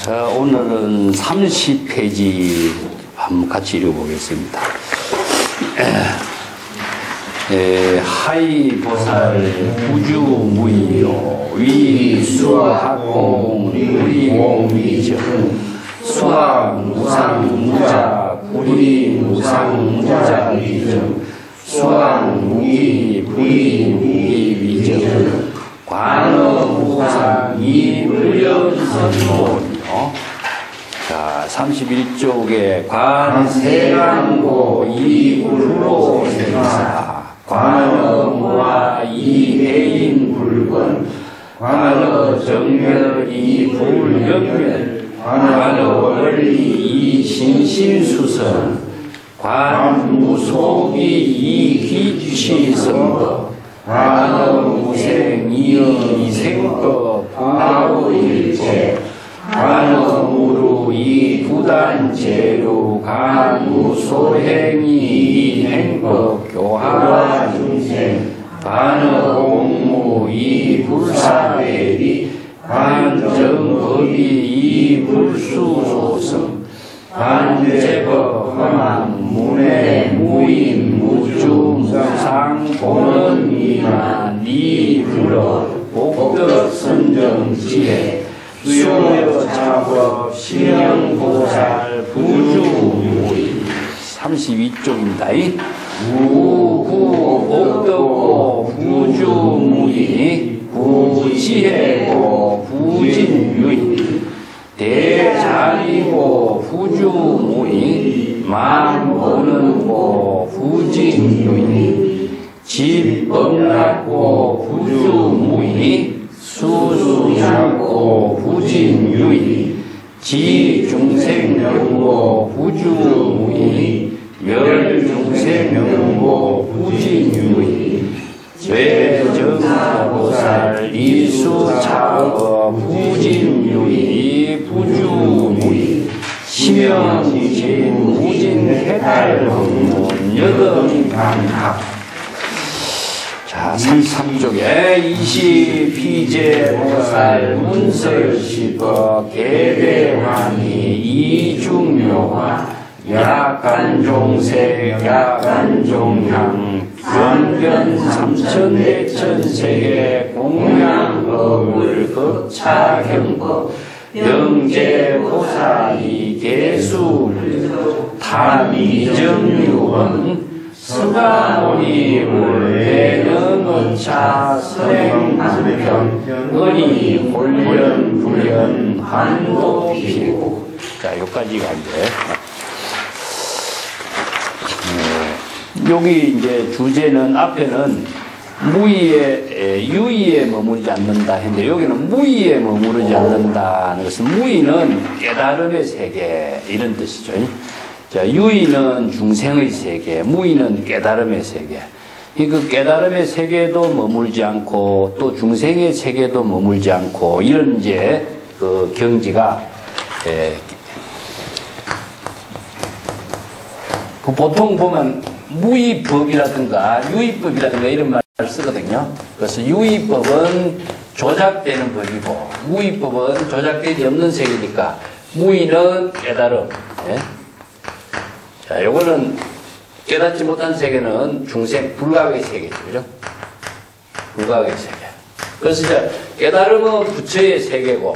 오늘은 30페이지 한번 같이 읽어보겠습니다. 하이보살 부주무이요 위수학공 부리공미정 수학무상무자 부리무상무자위정 수학무기 부리무기위정 관어무상 이불연선본이요. 자, 31쪽에 관세강고 이불로생사 관어무와 이해인불권 관어정멸 이불연멸 관어원리 이신신수선 관무속이 이기취선거 관어무생 이생거 부하고일체 관어무루 이부단제루 관무소행이 이행법 교화와 중생 관어공무 이불사배리 관정법이 이불수소성 관제법 허망 문해 무인 무주 무상 보는 이만 이불어 복덕 선정지혜 수요 작업 신영보살 부주무이 32쪽입니다. 우구 복덕고 부주무이 부지혜고 부진유이 대자리고 부주무이 만보는고 부진유이 집법락고 부주무이 수수양고 부진유이 지중생명고 부주무이 멸중생명고 부진유이 죄정보살 이수차어 부진유이 부주무이 심영진 무진해탈법문 여등강학. 자, 33쪽에 이시피제보살 문설시법 개대왕이 이중묘화 약간종색 약간종향 변변 삼천대천세계 공양법을 급차경법 영재보살이 개술 탐이정유원 스가모니불 내능언차 서행한편 은이 홀련 불련 한도피고. 자, 여기까지가 이제 여기 이제 주제는 앞에는 무의에 유의에 머무르지 않는다 했는데 여기는 무의에 머무르지 않는다는 것은 무의는 깨달음의 세계 이런 뜻이죠. 자, 유의는 중생의 세계, 무의는 깨달음의 세계. 그 깨달음의 세계도 머물지 않고 또 중생의 세계도 머물지 않고 이런 이제 그 경지가 그 보통 보면 무의법이라든가 유의법이라든가 이런 말을 쓰거든요. 그래서 유의법은 조작되는 법이고 무의법은 조작되지 없는 세계니까 무의는 깨달음. 예? 자, 요거는 깨닫지 못한 세계는 중생 불가의 세계죠. 그죠? 불가의 세계. 그래서 이제 깨달음은 부처의 세계고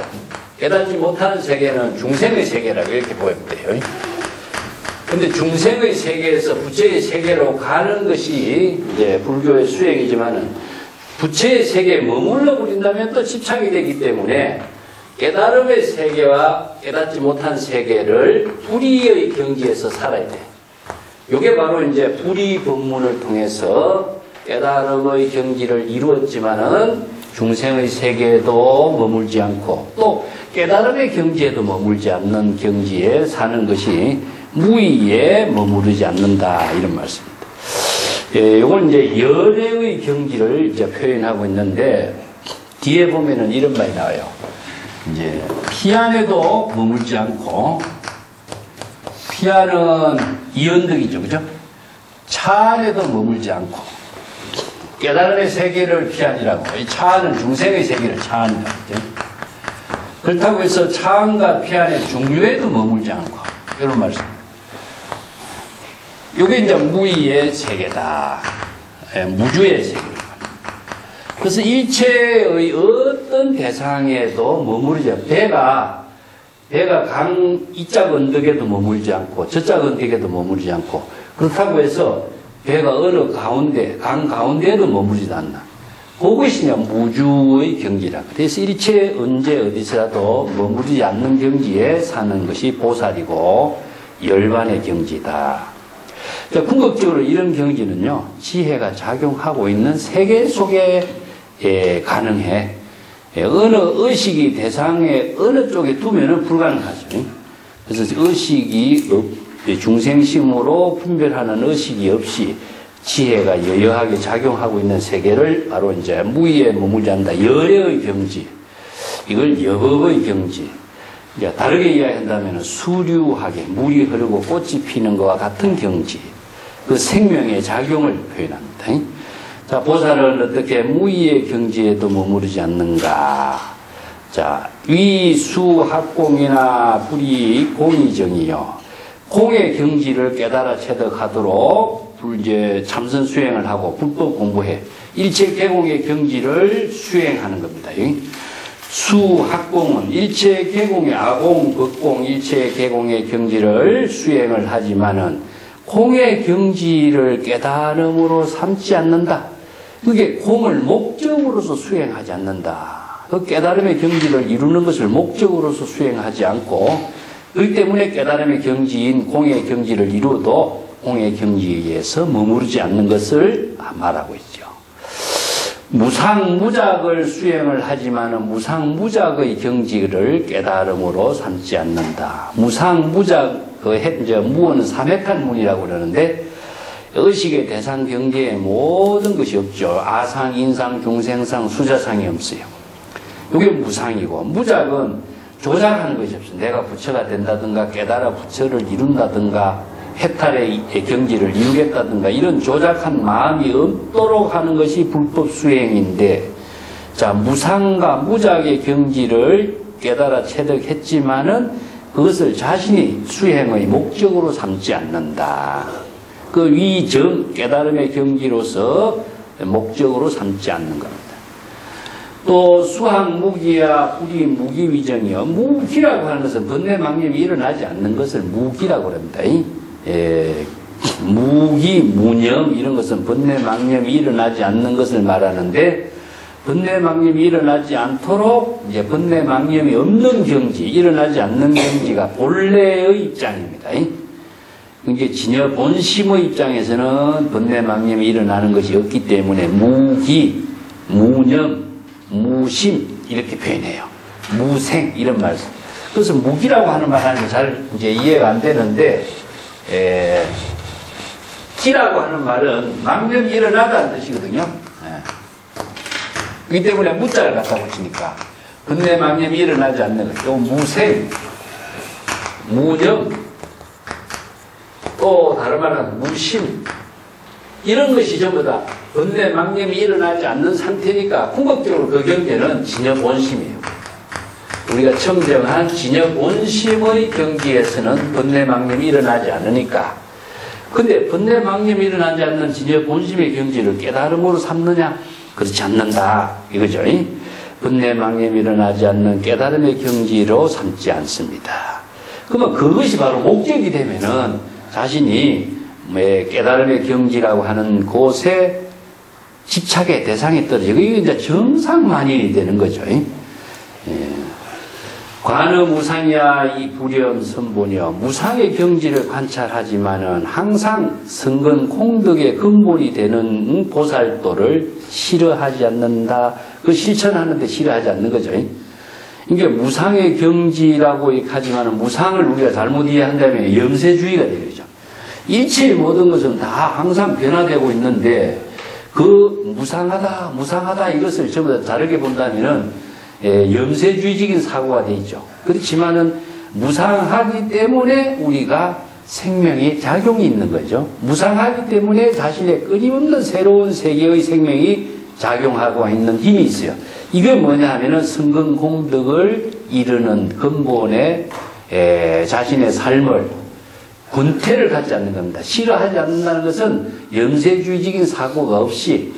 깨닫지 못하는 세계는 중생의 세계라고 이렇게 보면 돼요. 근데 중생의 세계에서 부처의 세계로 가는 것이 이제 불교의 수행이지만은 부처의 세계에 머물러 버린다면 또 집착이 되기 때문에 깨달음의 세계와 깨닫지 못한 세계를 불의의 경지에서 살아야 돼. 이게 바로 이제 불의 법문을 통해서 깨달음의 경지를 이루었지만은 중생의 세계에도 머물지 않고 또 깨달음의 경지에도 머물지 않는 경지에 사는 것이 무의에 머무르지 않는다 이런 말씀입니다. 이건 이제 연애의 경지를 이제 표현하고 있는데 뒤에 보면은 이런 말이 나와요. 이제 피안에도 머물지 않고 피안은 이언덕이죠, 그죠? 차 안에도 머물지 않고 깨달음의 세계를 피안이라고. 이 차안은 중생의 세계를 차안이라고. 그렇다고 해서 차안과 피안의 중류에도 머물지 않고 이런 말씀. 이게 이제 무의의 세계다. 무주의 세계입니다. 그래서 일체의 어떤 대상에도 머무르지 배가 이짝 언덕에도 머물지 않고 저짝 언덕에도 머무르지 않고 그렇다고 해서 배가 어느 강 가운데에도 머무르지 않나. 그것이 무주의 경지라. 그래서 일체 언제 어디서라도 머무르지 않는 경지에 사는 것이 보살이고 열반의 경지다. 궁극적으로 이런 경지는요, 지혜가 작용하고 있는 세계 속에 가능해. 어느 의식이 대상의 어느 쪽에 두면은 불가능하죠. 그래서 의식이 중생심으로 분별하는 의식이 없이 지혜가 여여하게 작용하고 있는 세계를 바로 이제 무의에 머물지 않는다. 열의 경지. 이걸 여법의 경지. 이제 다르게 이야기한다면 수류하게 물이 흐르고 꽃이 피는 것과 같은 경지. 그 생명의 작용을 표현합니다. 자, 보살은 어떻게 무의의 경지에도 머무르지 않는가? 자, 위수학공이나 불이 공의정이요. 공의 경지를 깨달아 체득하도록 이제 참선 수행을 하고 불법 공부해. 일체 계공의 경지를 수행하는 겁니다. 수학공은 일체 계공의 아공, 극공, 일체 계공의 경지를 수행을 하지만은 공의 경지를 깨달음으로 삼지 않는다. 그게 공을 목적으로서 수행하지 않는다. 그 깨달음의 경지를 이루는 것을 목적으로서 수행하지 않고 그렇기 때문에 깨달음의 경지인 공의 경지를 이루어도 공의 경지에서 머무르지 않는 것을 말하고 있죠. 무상무작을 수행을 하지만 무상무작의 경지를 깨달음으로 삼지 않는다. 무상무작, 무는 삼획한 문이라고 그러는데 의식의 대상 경계에 모든 것이 없죠. 아상, 인상, 중생상, 수자상이 없어요. 이게 무상이고 무작은 조작하는 것이 없어요. 내가 부처가 된다든가 깨달아 부처를 이룬다든가 해탈의 경지를 이루겠다든가 이런 조작한 마음이 없도록 하는 것이 불법 수행인데, 자, 무상과 무작의 경지를 깨달아 체득했지만은 그것을 자신이 수행의 목적으로 삼지 않는다. 그 위정, 깨달음의 경지로서 목적으로 삼지 않는 겁니다. 또 수학 무기야 불이 무기 위정이요. 무기라고 하는 것은 번뇌망념이 일어나지 않는 것을 무기라고 합니다. 무기, 무념 이런 것은 번뇌망념이 일어나지 않는 것을 말하는데, 번뇌망념이 일어나지 않도록 이제 번뇌망념이 없는 경지, 일어나지 않는 경지가 본래의 입장입니다. 이게 진여 본심의 입장에서는 번뇌망념이 일어나는 것이 없기 때문에 무기, 무념, 무심 이렇게 표현해요. 무생 이런 말씀. 그래서 무기라고 하는 말 하는 게 잘 이제 이해가 안 되는데, 기라고 하는 말은 망념이 일어나다는 뜻이거든요. 그렇기 때문에 무자를 갖다 붙이니까 번뇌망념이 일어나지 않는 것. 또 무생, 무념, 또 다른 말은 무심 이런 것이 전부 다 번뇌망념이 일어나지 않는 상태니까 궁극적으로 그 경계는 진여본심이에요. 우리가 청정한 진여본심의 경지에서는 번뇌망념이 일어나지 않으니까. 근데 번뇌망념이 일어나지 않는 진여본심의 경지를 깨달음으로 삼느냐? 그렇지 않는다 이거죠. 번뇌망념이 일어나지 않는 깨달음의 경지로 삼지 않습니다. 그러면 그것이 바로 목적이 되면은 자신이 깨달음의 경지라고 하는 곳에 집착의 대상에 떨어지고 이게 이제 정상만인이 되는 거죠. 관의 무상이야 이 불연 선본이여. 무상의 경지를 관찰하지만은 항상 성근 공덕의 근본이 되는 보살도를 싫어하지 않는다. 그 실천하는데 싫어하지 않는 거죠. 이게 무상의 경지라고 하지만은 무상을 우리가 잘못 이해한다면 염세주의가 되죠. 일체의 모든 것은 다 항상 변화되고 있는데 그 무상하다 이것을 전부 다 다르게 본다면은 염세주의적인 사고가 되어 있죠. 그렇지만은 무상하기 때문에 우리가 생명의 작용이 있는 거죠. 무상하기 때문에 자신의 끊임없는 새로운 세계의 생명이 작용하고 있는 힘이 있어요. 이게 뭐냐 하면은 성근공덕을 이루는 근본의 자신의 삶을 군태를 갖지 않는 겁니다. 싫어하지 않는다는 것은 영세주의적인 사고가 없이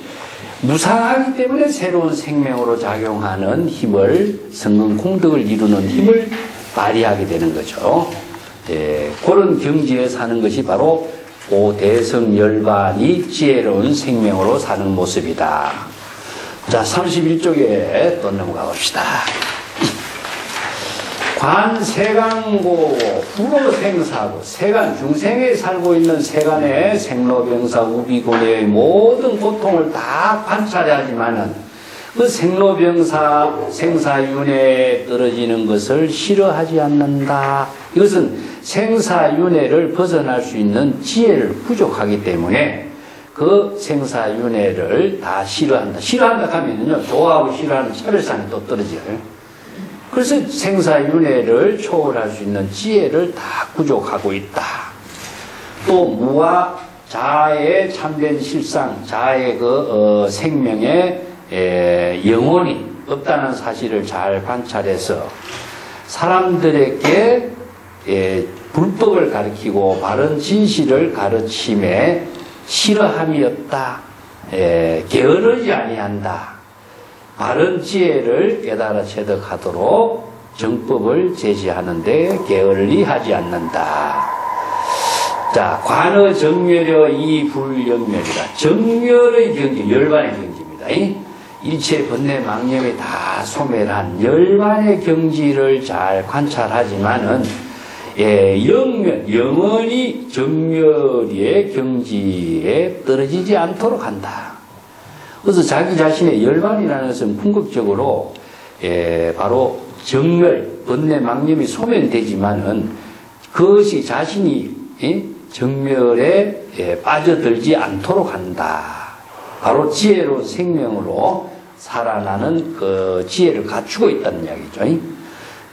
무상하기 때문에 새로운 생명으로 작용하는 힘을, 성근공덕을 이루는 힘을 발휘하게 되는 거죠. 그런 경지에 사는 것이 바로 고대성열반이 지혜로운 생명으로 사는 모습이다. 자, 31쪽에 또 넘어가 봅시다. 관세간고 불호생사고, 세간 중생에 살고 있는 세간의 생로병사 우비고뇌의 모든 고통을 다 관찰해야 하지만은 그 생로병사 생사윤회에 떨어지는 것을 싫어하지 않는다. 이것은 생사윤회를 벗어날 수 있는 지혜를 부족하기 때문에 그 생사윤회를 다 싫어한다. 싫어한다 하면요, 좋아하고 싫어하는 차별상이 또 떨어져요. 그래서 생사윤회를 초월할 수 있는 지혜를 다 부족하고 있다. 또 무와 자아의 참된 실상, 자아의 생명의 영혼이 없다는 사실을 잘 관찰해서 사람들에게 불법을 가르치고 바른 진실을 가르침에 싫어함이 없다. 게으르지 아니한다. 바른 지혜를 깨달아 체득하도록 정법을 제시하는데 게을리 하지 않는다. 자, 관어 정멸여 이 불영멸이다. 정멸의 경지, 열반의 경지입니다. 일체 번뇌 망념이 다 소멸한 열반의 경지를 잘 관찰하지만은 영원히 정멸의 경지에 떨어지지 않도록 한다. 그래서 자기 자신의 열반이라는 것은 궁극적으로 바로 정멸, 번뇌 망념이 소멸되지만은 그것이 자신이 정멸에 빠져들지 않도록 한다. 바로 지혜로운 생명으로 살아나는 그 지혜를 갖추고 있다는 이야기죠.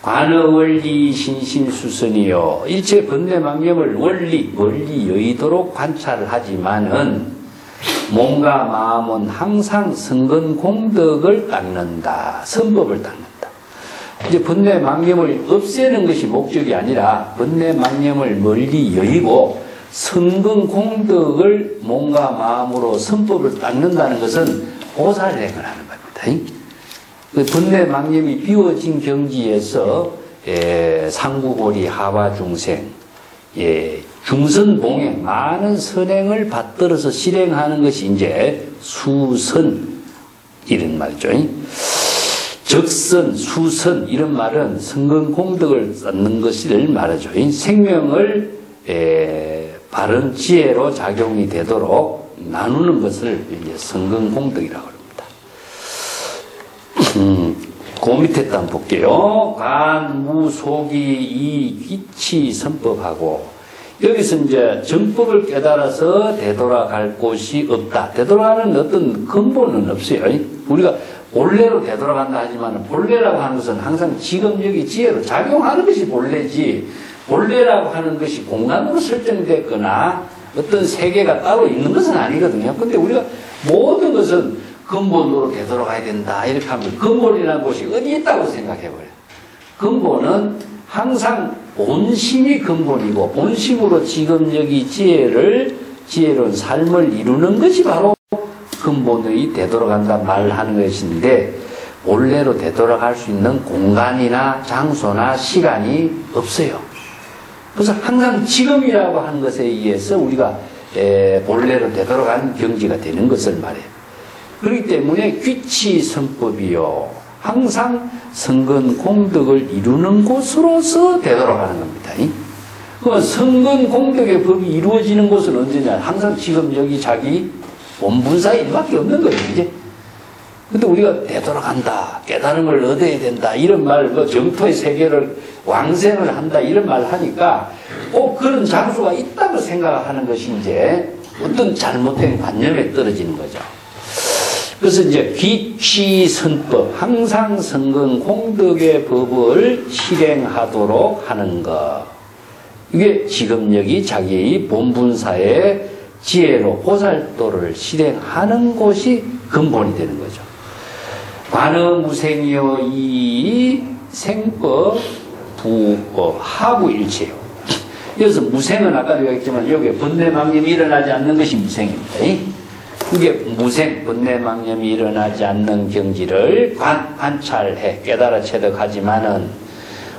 관어 원리 신신수선이요. 일체 번뇌 망념을 원리, 멀리 여의도록 관찰을 하지만은 몸과 마음은 항상 성근공덕을 닦는다. 선법을 닦는다. 이제 번뇌 망념을 없애는 것이 목적이 아니라 번뇌 망념을 멀리 여의고 성근공덕을 몸과 마음으로 선법을 닦는다는 것은 보살행을 하는 겁니다. 그 번뇌 망념이 비워진 경지에서 상구고리 하와중생, 중선봉행, 많은 선행을 받들어서 실행하는 것이 이제 수선, 이런 말이죠. 적선, 수선, 이런 말은 성근공덕을 쌓는 것을 말하죠. 생명을 바른 지혜로 작용이 되도록 나누는 것을 이제 성근공덕이라고 합니다. 그 밑에 또 한번 볼게요. 간, 무, 소기, 이, 기치, 선법하고, 여기서 이제 정법을 깨달아서 되돌아갈 곳이 없다. 되돌아가는 어떤 근본은 없어요. 우리가 본래로 되돌아간다 하지만 본래라고 하는 것은 항상 지금 여기 지혜로 작용하는 것이 본래지, 본래라고 하는 것이 공간으로 설정됐거나 어떤 세계가 따로 있는 것은 아니거든요. 근데 우리가 모든 것은 근본으로 되돌아가야 된다. 이렇게 하면 근본이라는 곳이 어디 있다고 생각해버려요. 근본은 항상 본심이 근본이고 본심으로 지금 여기 지혜로운 삶을 이루는 것이 바로 근본의 되돌아간다 말하는 것인데 본래로 되돌아갈 수 있는 공간이나 장소나 시간이 없어요. 그래서 항상 지금이라고 하는 것에 의해서 우리가 본래로 되돌아간 경지가 되는 것을 말해요. 그렇기 때문에 귀치선법이요. 항상 성근공덕을 이루는 곳으로서 되돌아가는 겁니다. 그 성근공덕의 법이 이루어지는 곳은 언제냐? 항상 지금 여기 자기 본분사의 일밖에 없는 거예요. 이제. 근데 우리가 되돌아간다, 깨달음을 얻어야 된다, 이런 말, 정토의 세계를 왕생을 한다, 이런 말 하니까 꼭 그런 장소가 있다고 생각하는 것이 이제 어떤 잘못된 관념에 떨어지는 거죠. 그래서 이제 귀취선법, 항상 성근공덕의 법을 실행하도록 하는 것. 이게 지금 여기 자기의 본분사의 지혜로 보살도를 실행하는 곳이 근본이 되는 거죠. 관어무생이여 이 생법 부어 하부일체요. 여기서 무생은 아까도 얘기했지만 여기 번뇌망념이 일어나지 않는 것이 무생입니다. 이게 무생, 번뇌망념이 일어나지 않는 경지를 관찰해 깨달아 체득하지만은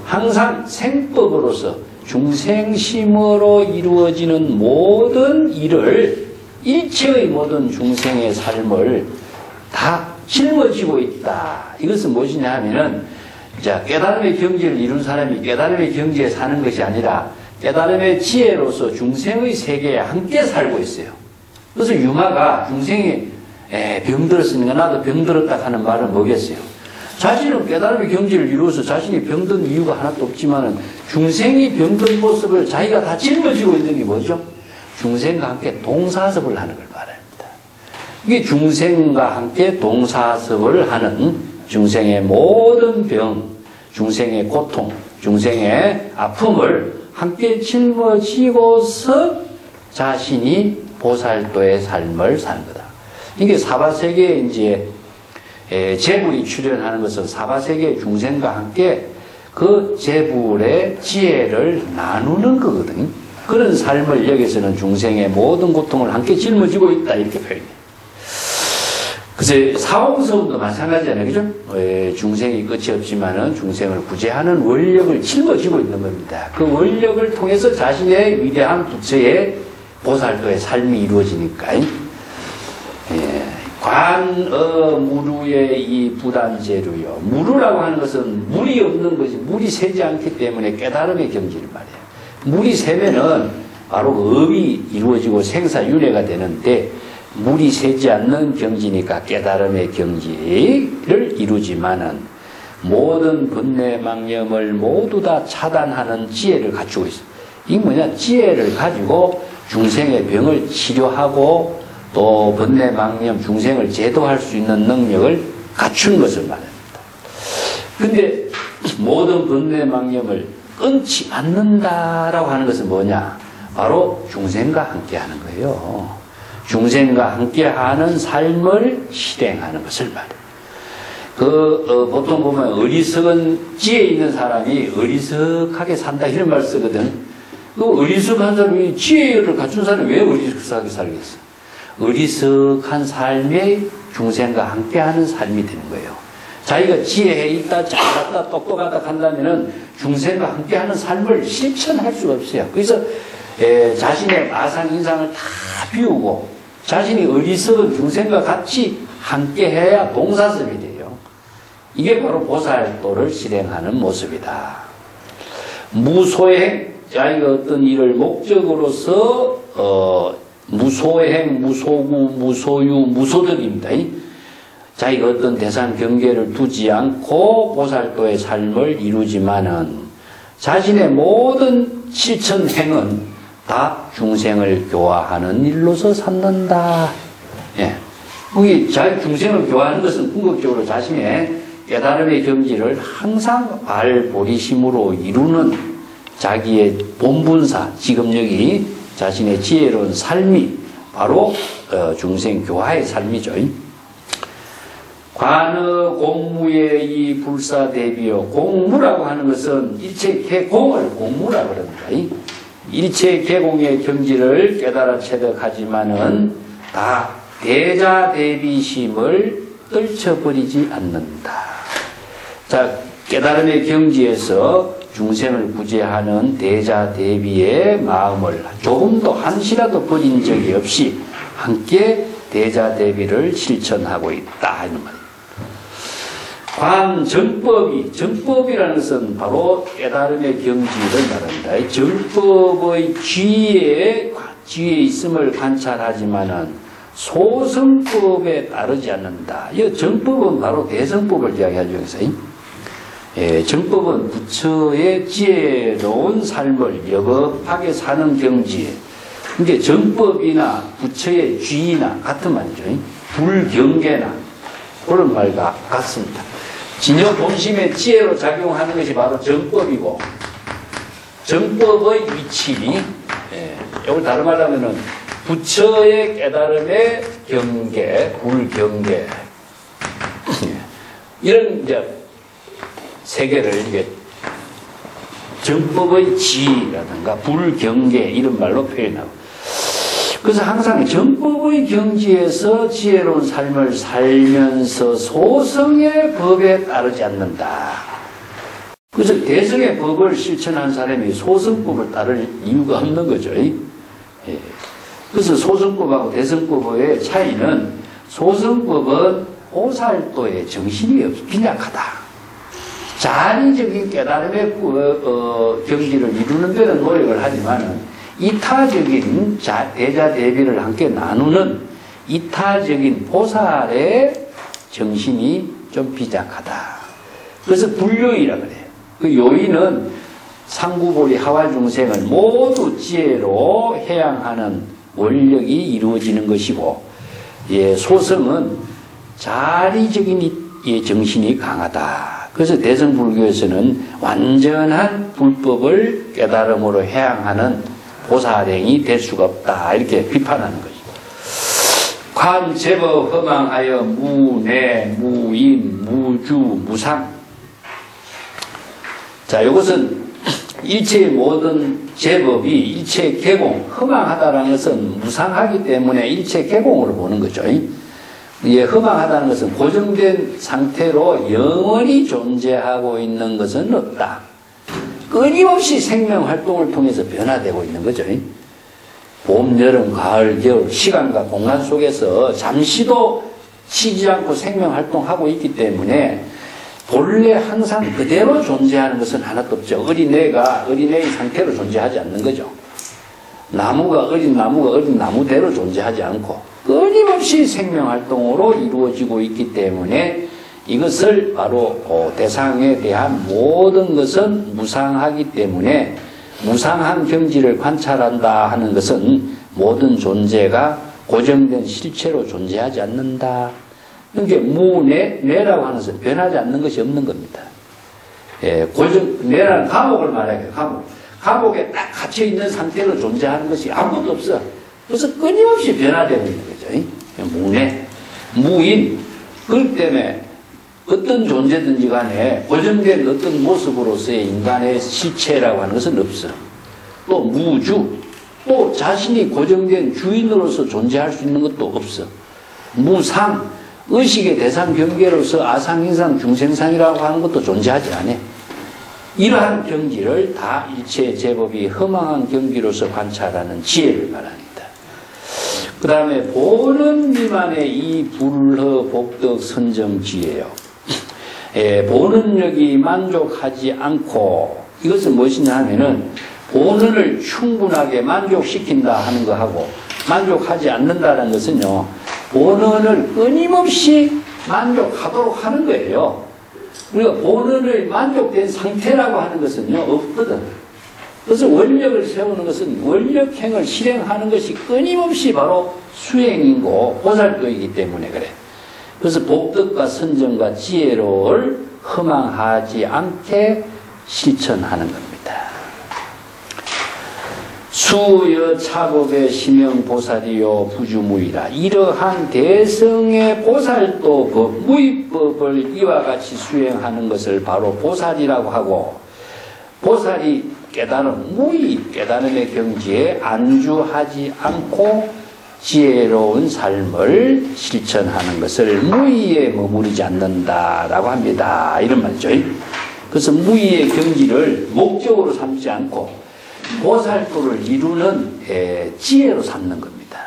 항상 생법으로서 중생심으로 이루어지는 모든 일을 일체의 모든 중생의 삶을 다 짊어지고 있다. 이것은 무엇이냐 하면은 자, 깨달음의 경지를 이룬 사람이 깨달음의 경지에 사는 것이 아니라 깨달음의 지혜로서 중생의 세계에 함께 살고 있어요. 그래서 유마가 중생이 병들었으니까 나도 병들었다 하는 말은 뭐겠어요? 자신은 깨달음의 경지를 이루어서 자신이 병든 이유가 하나도 없지만은 중생이 병든 모습을 자기가 다 짊어지고 있는 게 뭐죠? 중생과 함께 동사섭을 하는 걸 말합니다. 이게 중생과 함께 동사섭을 하는 중생의 모든 병, 중생의 고통, 중생의 아픔을 함께 짊어지고서 자신이 보살도의 삶을 사는 거다. 이게 사바세계에 이제 재불이 출현하는 것은 사바세계의 중생과 함께 그 재불의 지혜를 나누는 거거든요. 그런 삶을 여기서는 중생의 모든 고통을 함께 짊어지고 있다 이렇게 표현해요. 그래서 사홍성도 마찬가지잖아요. 그죠? 중생이 끝이 없지만은 중생을 구제하는 원력을 짊어지고 있는 겁니다. 그 원력을 통해서 자신의 위대한 부처의 보살도의 삶이 이루어지니까. 관어무루의 이 부단재루요. 무루라고 하는 것은 물이 없는 것이, 물이 새지 않기 때문에 깨달음의 경지를 말해요. 물이 새면은 바로 업이 이루어지고 생사윤회가 되는데 물이 새지 않는 경지니까 깨달음의 경지를 이루지만은 모든 번뇌망념을 모두 다 차단하는 지혜를 갖추고 있어요. 이게 뭐냐? 지혜를 가지고 중생의 병을 치료하고 또 번뇌망념 중생을 제도할 수 있는 능력을 갖춘 것을 말합니다. 근데 모든 번뇌망념을 끊지 않는다라고 하는 것은 뭐냐? 바로 중생과 함께하는 거예요. 중생과 함께하는 삶을 실행하는 것을 말해요. 보통 보면 어리석은 지혜 있는 사람이 어리석하게 산다 이런 말 쓰거든. 그 어리석한 사람이 지혜를 갖춘 사람이 왜 어리석하게 살겠어? 어리석한 삶에 중생과 함께하는 삶이 되는 거예요. 자기가 지혜에 있다, 잘났다, 똑똑하다 한다면은 중생과 함께하는 삶을 실천할 수가 없어요. 그래서 자신의 마상 인상을 다 비우고 자신이 어리석은 중생과 같이 함께해야 동사섭이 돼요. 이게 바로 보살도를 실행하는 모습이다. 무소행, 자기가 어떤 일을 목적으로서 무소행, 무소구, 무소유, 무소득입니다. 자기가 어떤 대상 경계를 두지 않고 보살도의 삶을 이루지만은 자신의 모든 실천행은 다 중생을 교화하는 일로서 삼는다. 예. 여기 자기 중생을 교화하는 것은 궁극적으로 자신의 깨달음의 경지를 항상 발보리심으로 이루는 자기의 본분사, 지금 여기 자신의 지혜로운 삶이 바로 중생 교화의 삶이죠. 관어 공무의 이 불사대비요. 공무라고 하는 것은 일체 개공을 공무라고 그럽니다. 일체 개공의 경지를 깨달아 체득하지만은 다 대자대비심을 떨쳐버리지 않는다. 자, 깨달음의 경지에서 중생을 구제하는 대자대비의 마음을 조금도 한시라도 버린 적이 없이 함께 대자대비를 실천하고 있다 하는 말입니다. 관정법이, 정법이라는 것은 바로 깨달음의 경지를 말합니다. 정법의 지혜에 있음을 관찰하지만은 소성법에 따르지 않는다. 이 정법은 바로 대성법을 이야기하죠. 여기서. 정법은 부처의 지혜로운 삶을 여겁하게 사는 경지에, 이게 정법이나 부처의 쥐나 같은 말이죠. 불경계나 그런 말과 같습니다. 진여 본심의 지혜로 작용하는 것이 바로 정법이고, 정법의 위치, 이걸 다른 말로 하면은 부처의 깨달음의 경계, 불경계, 이런 이제 세계를 이게 정법의 지라든가 불경계 이런 말로 표현하고, 그래서 항상 정법의 경지에서 지혜로운 삶을 살면서 소성의 법에 따르지 않는다. 그래서 대성의 법을 실천한 사람이 소성법을 따를 이유가 없는 거죠. 예. 그래서 소성법하고 대성법의 차이는, 소성법은 보살도의 정신이 빈약하다. 자리적인 깨달음의 경지를 이루는 데는 노력을 하지만 이타적인 대자 대비를 함께 나누는 이타적인 보살의 정신이 좀 비약하다. 그래서 불요이라 그래요. 그 요인은 상구보리 하와 중생을 모두 지혜로 해양하는 원력이 이루어지는 것이고, 예, 소성은 자리적인 정신이 강하다. 그래서 대성불교에서는 완전한 불법을 깨달음으로 해양하는 보살행이 될 수가 없다. 이렇게 비판하는 거죠. 관, 제법, 허망하여 무내, 무인, 무주, 무상. 자, 이것은 일체의 모든 제법이 일체 개공, 허망하다는 것은 무상하기 때문에 일체 개공으로 보는 거죠. 예, 허망하다는 것은 고정된 상태로 영원히 존재하고 있는 것은 없다. 끊임없이 생명활동을 통해서 변화되고 있는 거죠. 봄, 여름, 가을, 겨울, 시간과 공간 속에서 잠시도 쉬지 않고 생명활동하고 있기 때문에 본래 항상 그대로 존재하는 것은 하나도 없죠. 어린애가 어린애의 상태로 존재하지 않는 거죠. 나무가 어린 나무대로 존재하지 않고 끊임없이 생명활동으로 이루어지고 있기 때문에 이것을 바로 대상에 대한 모든 것은 무상하기 때문에 무상한 경지를 관찰한다 하는 것은 모든 존재가 고정된 실체로 존재하지 않는다. 그러니까 내라고 하는 것은 변하지 않는 것이 없는 겁니다. 예, 내라는 감옥을 말해요. 감옥에 딱 갇혀있는 상태로 존재하는 것이 아무것도 없어. 그래서 끊임없이 변화되고 있는 거죠. 무인. 그렇기 때문에 어떤 존재든지 간에 고정된 어떤 모습으로서의 인간의 실체라고 하는 것은 없어. 또 무주. 또 자신이 고정된 주인으로서 존재할 수 있는 것도 없어. 무상. 의식의 대상 경계로서 아상인상 중생상이라고 하는 것도 존재하지 않아. 이러한 경지를 다 일체 제법이 허망한 경지로서 관찰하는 지혜를 말합니다. 그 다음에 보는 미만의 이 불허 복덕 선정지예요. 보는력이 만족하지 않고, 이것은 무엇이냐 하면은 보는을 충분하게 만족시킨다 하는 거하고 만족하지 않는다는 것은요, 보는을 끊임없이 만족하도록 하는 거예요. 우리가 보는을 만족된 상태라고 하는 것은요, 없거든. 그래서 원력을 세우는 것은 원력행을 실행하는 것이 끊임없이 바로 수행이고 보살도이기 때문에 그래. 그래서 복덕과 선정과 지혜를 허망하지 않게 실천하는 겁니다. 수여 차법의 심형보살이요 부주무이라. 이러한 대성의 보살도법, 무의법을 이와 같이 수행하는 것을 바로 보살이라고 하고, 보살이 깨달음, 무의 깨달음의 경지에 안주하지 않고 지혜로운 삶을 실천하는 것을 무의에 머무르지 않는다라고 합니다. 이런 말이죠. 그래서 무의의 경지를 목적으로 삼지 않고 보살도를 이루는 지혜로 삼는 겁니다.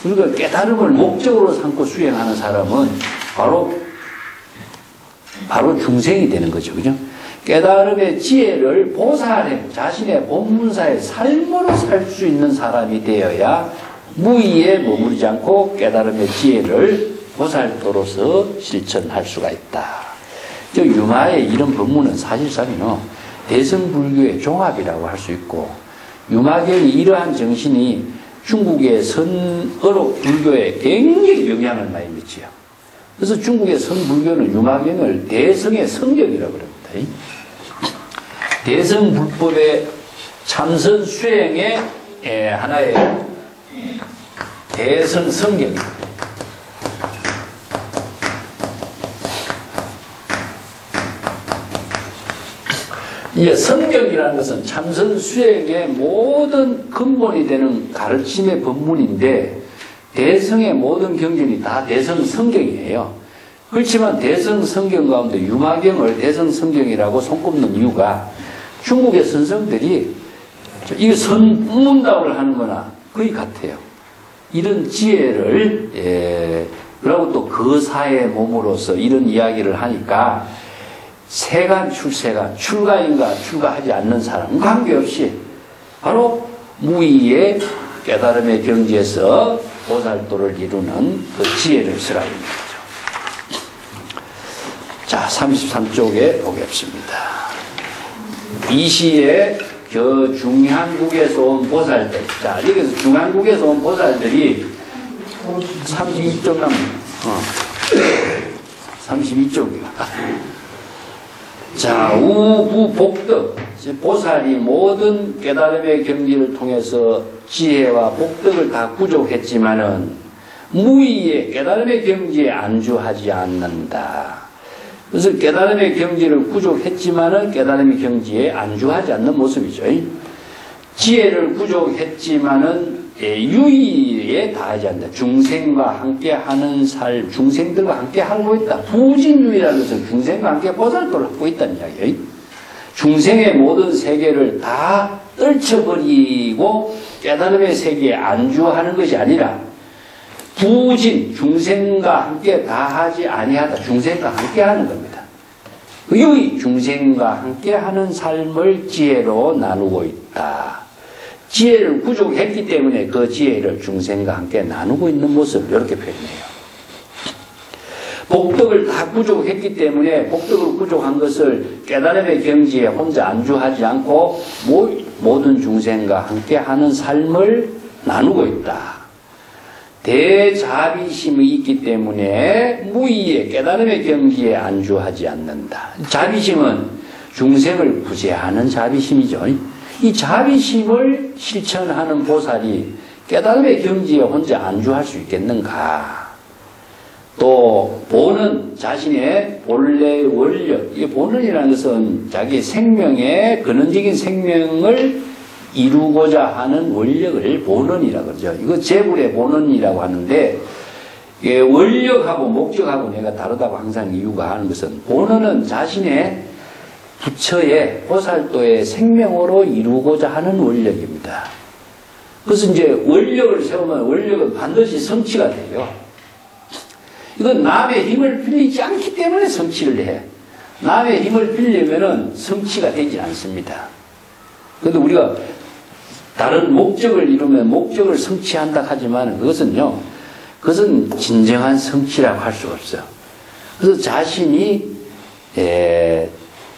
그러니까 깨달음을 목적으로 삼고 수행하는 사람은 바로 중생이 되는 거죠. 그죠? 깨달음의 지혜를 보살의 자신의 본문사의 삶으로 살 수 있는 사람이 되어야 무의에 머무르지 않고 깨달음의 지혜를 보살도로서 실천할 수가 있다. 유마의 이런 법문은 사실상요, 대성불교의 종합이라고 할 수 있고, 유마경이 이러한 정신이 중국의 선어록 불교에 굉장히 영향을 많이 미치요. 그래서 중국의 선불교는 유마경을 대성의 성경이라고 합니다. 대성불법의 참선 수행의 하나의 대성성경입니다. 이제 성경이라는 것은 참선 수행의 모든 근본이 되는 가르침의 법문인데 대성의 모든 경전이 다 대성 성경이에요. 그렇지만 대성 성경 가운데 융화경을 대성 성경이라고 손꼽는 이유가 중국의 선성들이 이 선문답을 하는 거나 거의 같아요. 이런 지혜를 그리고 또 그 사의 몸으로서 이런 이야기를 하니까 세간 출세간 출가인가 출가하지 않는 사람 관계없이 바로 무의의 깨달음의 경지에서 보살도를 이루는 그 지혜를 쓰라고 있는 거죠. 자, 33쪽에 보겠습니다. 이 시에 저 중한국에서 온 보살들, 자, 여기서 중한국에서 온 보살들이 32쪽 남, 32쪽이야. 자, 우부 복덕. 보살이 모든 깨달음의 경지를 통해서 지혜와 복덕을 다 구족했지만은 무의의 깨달음의 경지에 안주하지 않는다. 그래서 깨달음의 경지를 구족했지만은 깨달음의 경지에 안주하지 않는 모습이죠. 지혜를 구족했지만은 유의에 다하지 않는다. 중생과 함께 하는 삶, 중생들과 함께 하고 있다. 부진유의라는 것은 중생과 함께 보살도를 하고 있다는 이야기예요. 중생의 모든 세계를 다 떨쳐버리고 깨달음의 세계에 안주하는 것이 아니라 부진, 중생과 함께 다하지 아니하다. 중생과 함께 하는 겁니다. 유의, 중생과 함께 하는 삶을 지혜로 나누고 있다. 지혜를 구족했기 때문에 그 지혜를 중생과 함께 나누고 있는 모습, 이렇게 표현해요. 복덕을 다 구족했기 때문에 복덕을 구족한 것을 깨달음의 경지에 혼자 안주하지 않고 모든 중생과 함께 하는 삶을 나누고 있다. 대자비심이 있기 때문에 무의의 깨달음의 경지에 안주하지 않는다. 자비심은 중생을 구제하는 자비심이죠. 이 자비심을 실천하는 보살이 깨달음의 경지에 혼자 안주할 수 있겠는가? 또 본은 자신의 본래 원력, 이 본원이라는 것은 자기 생명의 근원적인 생명을 이루고자 하는 원력을 본원이라고 그러죠. 이거 재불의 본원이라고 하는데 원력하고 목적하고 내가 다르다고 항상 이유가 하는 것은 본원은 자신의 부처의 보살도의 생명으로 이루고자 하는 원력입니다. 그래서 이제 원력을 세우면 원력은 반드시 성취가 돼요. 이건 남의 힘을 빌리지 않기 때문에 성취를 해. 남의 힘을 빌리면은 성취가 되지 않습니다. 그런데 우리가 다른 목적을 이루면 목적을 성취한다 하지만 그것은 진정한 성취라고 할 수가 없어요. 그래서 자신이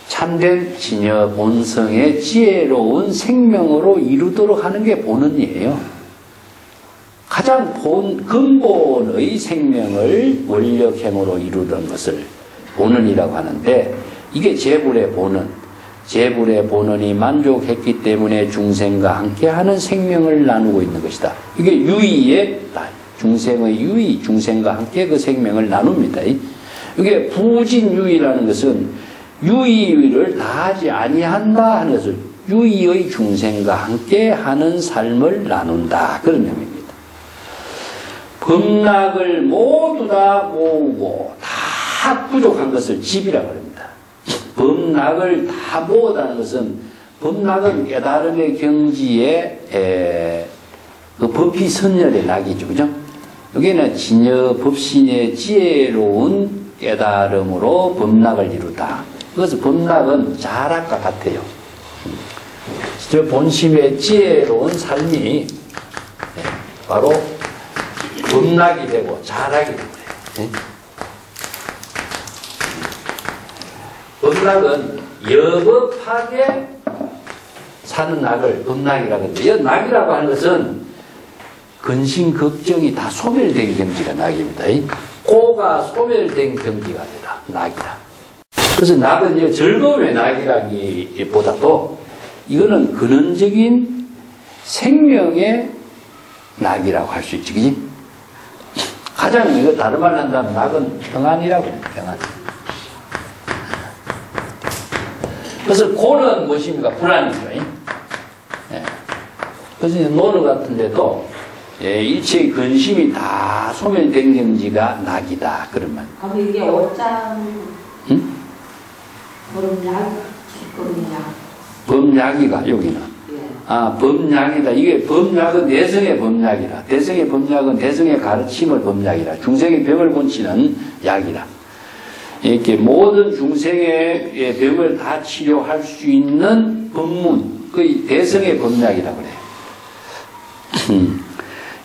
참된 진여 본성의 지혜로운 생명으로 이루도록 하는 게 본원이에요. 가장 근본의 생명을 원력행으로 이루던 것을 본원이라고 하는데 이게 재불의 본원. 재불의 본원이 만족했기 때문에 중생과 함께하는 생명을 나누고 있는 것이다. 이게 유의의 중생의 유의, 중생과 함께 그 생명을 나눕니다. 이게 부진유의라는 것은 유의를 다하지 아니한다 하는 것을 유의의 중생과 함께하는 삶을 나눈다. 그런 의미입니다. 범락을 모두 다 모으고 다 부족한 것을 집이라고 합니다. 범락을 다 모으다는 것은 범락은 깨달음의 경지에 그 법피선열의 낙이죠. 그죠? 여기는 진여 법신의 지혜로운 깨달음으로 범락을 이루다. 그래서 범락은 자락과 같아요. 저 본심의 지혜로운 삶이 바로 범락이 되고 자락이 돼요. 범락은 여법하게 사는 낙을 범락이라고 합니다. 이 낙이라고 하는 것은 근심, 걱정이 다 소멸된 경지가 낙입니다. 고가 소멸된 경지가 아니라 낙이다. 그래서 낙은 즐거움의 낙이라기보다도 이거는 근원적인 생명의 낙이라고 할 수 있지, 그지? 가장 이거 다른 말로 한다면 낙은 평안이라고 해요, 평안. 그래서 고는 무엇입니까? 불안이죠. 예. 그래서 이제 논어 같은 데도 예, 일체의 근심이 다 소멸된 경지가 낙이다. 그러면. 그럼 이게 어장, 응? 범약. 범약이가 여기는. 예. 아, 범약이다. 이게 범약은 대성의 범약이라. 대성의 범약은 대성의 가르침을 범약이라. 중생의 병을 고치는 약이라. 이렇게 모든 중생의 병을 다 치료할 수 있는 법문, 그 대성의 범약이라고 그래요.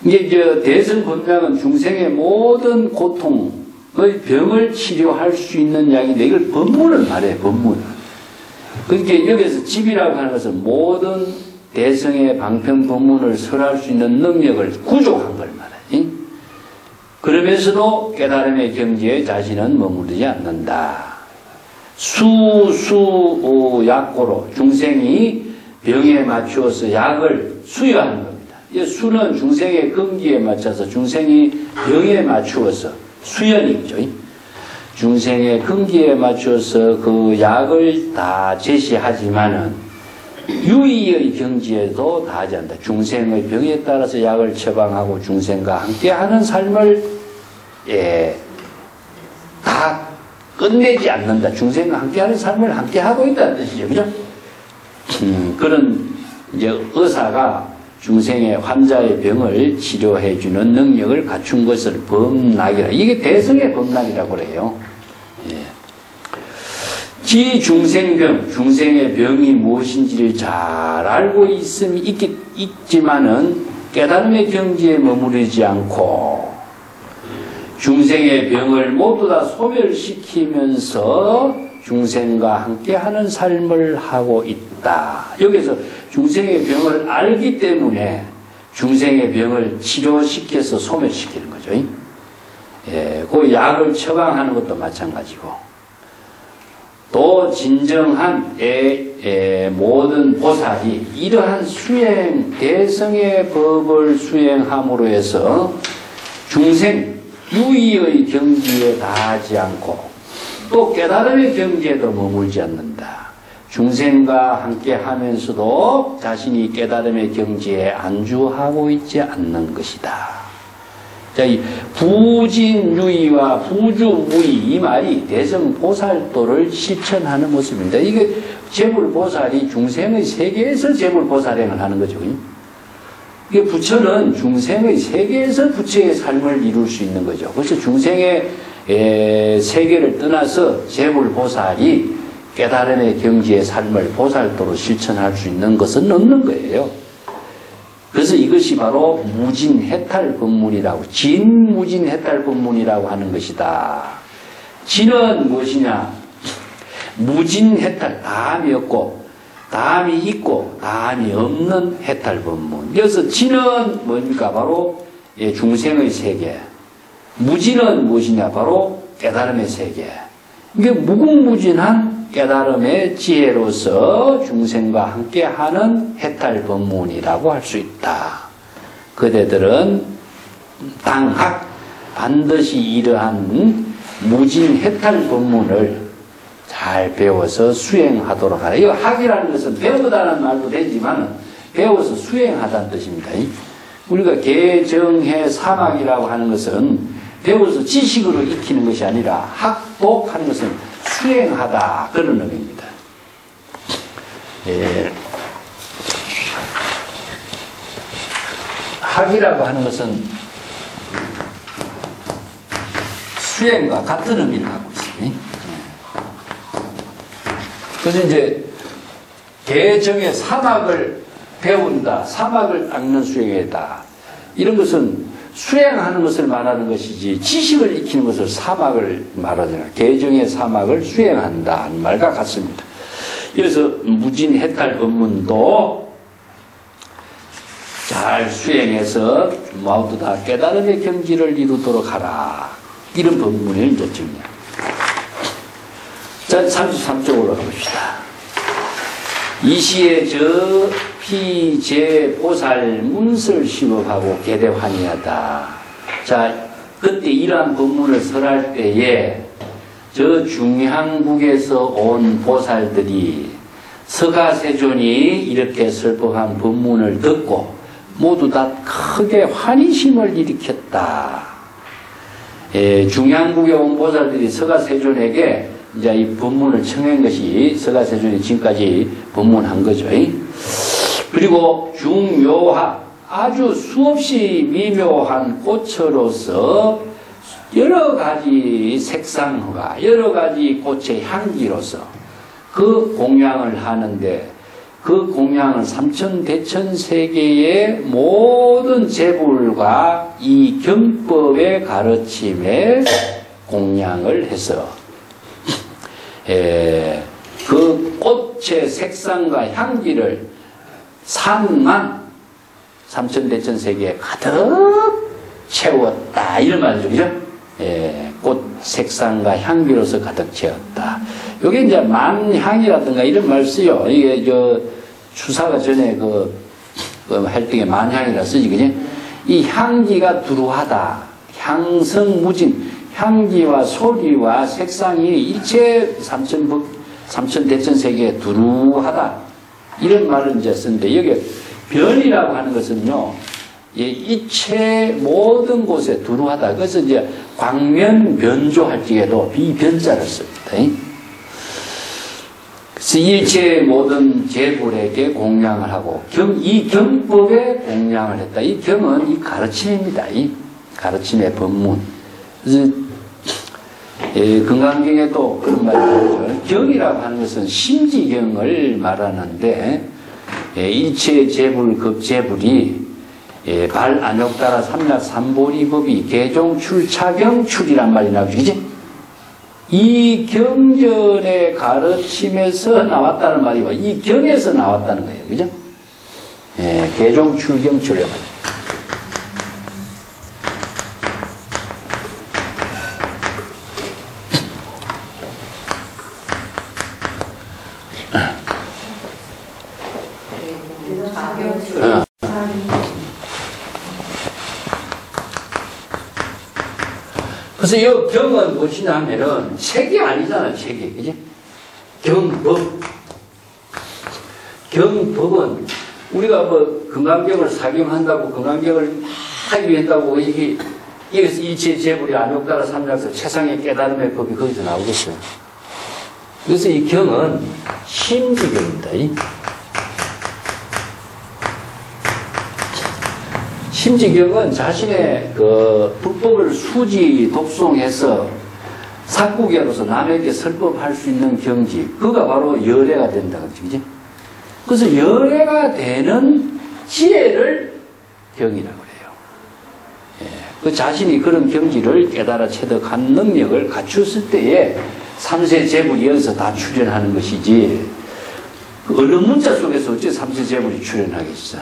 이게 대성 범약은 중생의 모든 고통의 병을 치료할 수 있는 약인데 이걸 법문을 말해요. 법문을. 그러니까 여기서 집이라고 하는 것은 모든 대성의 방편 법문을 설할 수 있는 능력을 구족한 걸 말해요. 그러면서도 깨달음의 경지에 자신은 머무르지 않는다. 약고로 중생이 병에 맞추어서 약을 수여하는 겁니다. 이 수는 중생의 근기에 맞춰서 중생이 병에 맞추어서 수연이죠. 중생의 근기에 맞춰서 그 약을 다 제시하지만은 유의의 경지에도 다 하지 않는다. 중생의 병에 따라서 약을 처방하고 중생과 함께하는 삶을 다 끝내지 않는다. 중생과 함께하는 삶을 함께하고 있다는 뜻이죠. 그죠? 그런 이제 의사가 중생의 환자의 병을 치료해주는 능력을 갖춘 것을 범락이라. 이게 대성의 범락이라고 그래요. 예. 지 중생병, 중생의 병이 무엇인지를 잘 알고 있지만은 깨달음의 경지에 머무르지 않고 중생의 병을 모두 다 소멸시키면서 중생과 함께하는 삶을 하고 있다. 여기서 중생의 병을 알기 때문에 중생의 병을 치료시켜서 소멸시키는 거죠. 예, 그 약을 처방하는 것도 마찬가지고 또 진정한 모든 보살이 이러한 대성의 법을 수행함으로 해서 중생 유의의 경지에 닿지 않고 또 깨달음의 경지에도 머물지 않는다. 중생과 함께 하면서도 자신이 깨달음의 경지에 안주하고 있지 않는 것이다. 자, 이 부진유의와 부주무의 이 말이 대성보살도를 실천하는 모습입니다. 이게 재물보살이 중생의 세계에서 재물보살행을 하는 거죠. 이게 부처는 중생의 세계에서 부처의 삶을 이룰 수 있는 거죠. 그래서 중생의 세계를 떠나서 재물보살이 깨달음의 경지의 삶을 보살도로 실천할 수 있는 것은 없는 거예요. 그래서 이것이 바로 무진해탈법문이라고, 진무진해탈법문이라고 하는 것이다. 진은 무엇이냐? 무진해탈, 다함이 없고, 다함이 있고, 다함이 없는 해탈법문. 그래서 진은 뭡니까? 바로 중생의 세계. 무진은 무엇이냐? 바로 깨달음의 세계. 이게 무궁무진한 깨달음의 지혜로서 중생과 함께하는 해탈법문이라고 할 수 있다. 그대들은 당학 반드시 이러한 무진 해탈법문을 잘 배워서 수행하도록 하라. 이 학이라는 것은 배우다는 말도 되지만 배워서 수행하다는 뜻입니다. 우리가 개정해 사막이라고 하는 것은 배워서 지식으로 익히는 것이 아니라 학독하는 것은 수행하다, 그런 의미입니다. 예. 학이라고 하는 것은 수행과 같은 의미를 갖고 있습니다. 그래서 이제 개정의 사막을 배운다, 사막을 닦는 수행이다. 이런 것은 수행하는 것을 말하는 것이지 지식을 익히는 것을 사막을 말하잖아요. 개정의 사막을 수행한다는 말과 같습니다. 그래서 무진해탈 법문도 잘 수행해서 모두 다 깨달음의 경지를 이루도록 하라. 이런 법문을 이제 정리합니다. 자, 33쪽으로 가봅시다. 이시에 저 피제 보살 문설 시법하고 개대환희하다. 자, 그때 이러한 법문을 설할 때에 저 중향국에서 온 보살들이 서가세존이 이렇게 설법한 법문을 듣고 모두 다 크게 환희심을 일으켰다. 중양국에 온 보살들이 서가세존에게 이제 이 법문을 청한 것이 서가세존이 지금까지 법문한 거죠. 그리고 중묘하, 아주 수없이 미묘한 꽃으로서 여러 가지 색상과 여러 가지 꽃의 향기로서 그 공양을 하는데, 그 공양을 삼천대천세계의 모든 재불과 이 경법의 가르침에 공양을 해서 그 꽃의 색상과 향기를 산만 삼천대천세계에 가득 채웠다, 이런 말이죠. 그죠? 꽃 색상과 향기로서 가득 채웠다. 요게 이제 만향이라든가 이런 말 쓰요. 이게 추사가 전에 할 때에 만향이라 쓰지, 그지? 이 향기가 두루하다. 향성무진. 향기와 소리와 색상이 일체 삼천대천세계에 두루하다. 이런 말을 이제 쓰는데, 여기 변이라고 하는 것은요, 이체 모든 곳에 두루하다. 그래서 이제 광면 변조할 적에도 비변자를 씁니다. 그래서 일체 모든 재불에게 공양을 하고 이 경법에 공양을 했다. 이 경은 이 가르침입니다. 이 가르침의 법문. 그래서 건강경에도 그런 말이 나오죠. 경이라고 하는 것은 심지경을 말하는데, 일체 재불, 급재불이 발안욕따라 삼략삼보리법이 개종출차경출이란 말이 나오죠. 그지? 이 경전의 가르침에서 나왔다는 말이고, 이 경에서 나왔다는 거예요. 그죠? 개종출경출이란 말이에요. 그래서 이 경은 무엇이냐 하면은 책이 아니잖아요, 책이. 그지? 경법. 경법은 우리가 건강경을 사경한다고 건강경을 막 한다고 여기서 일체 재불이 안욕따라 삼략서 최상의 깨달음의 법이 거기서 나오겠어요. 그래서 이 경은 심지경입니다. 심지경은 자신의 불법을 수지 독송해서 삭구계로서 남에게 설법할 수 있는 경지, 그가 바로 열애가 된다. 그지? 그래서 열애가 되는 지혜를 경이라고 해요. 그 자신이 그런 경지를 깨달아 체득한 능력을 갖췄을 때에 삼세 재불이 여기서 다 출현하는 것이지, 그 어느 문자 속에서 어째 삼세 재불이 출현하겠어.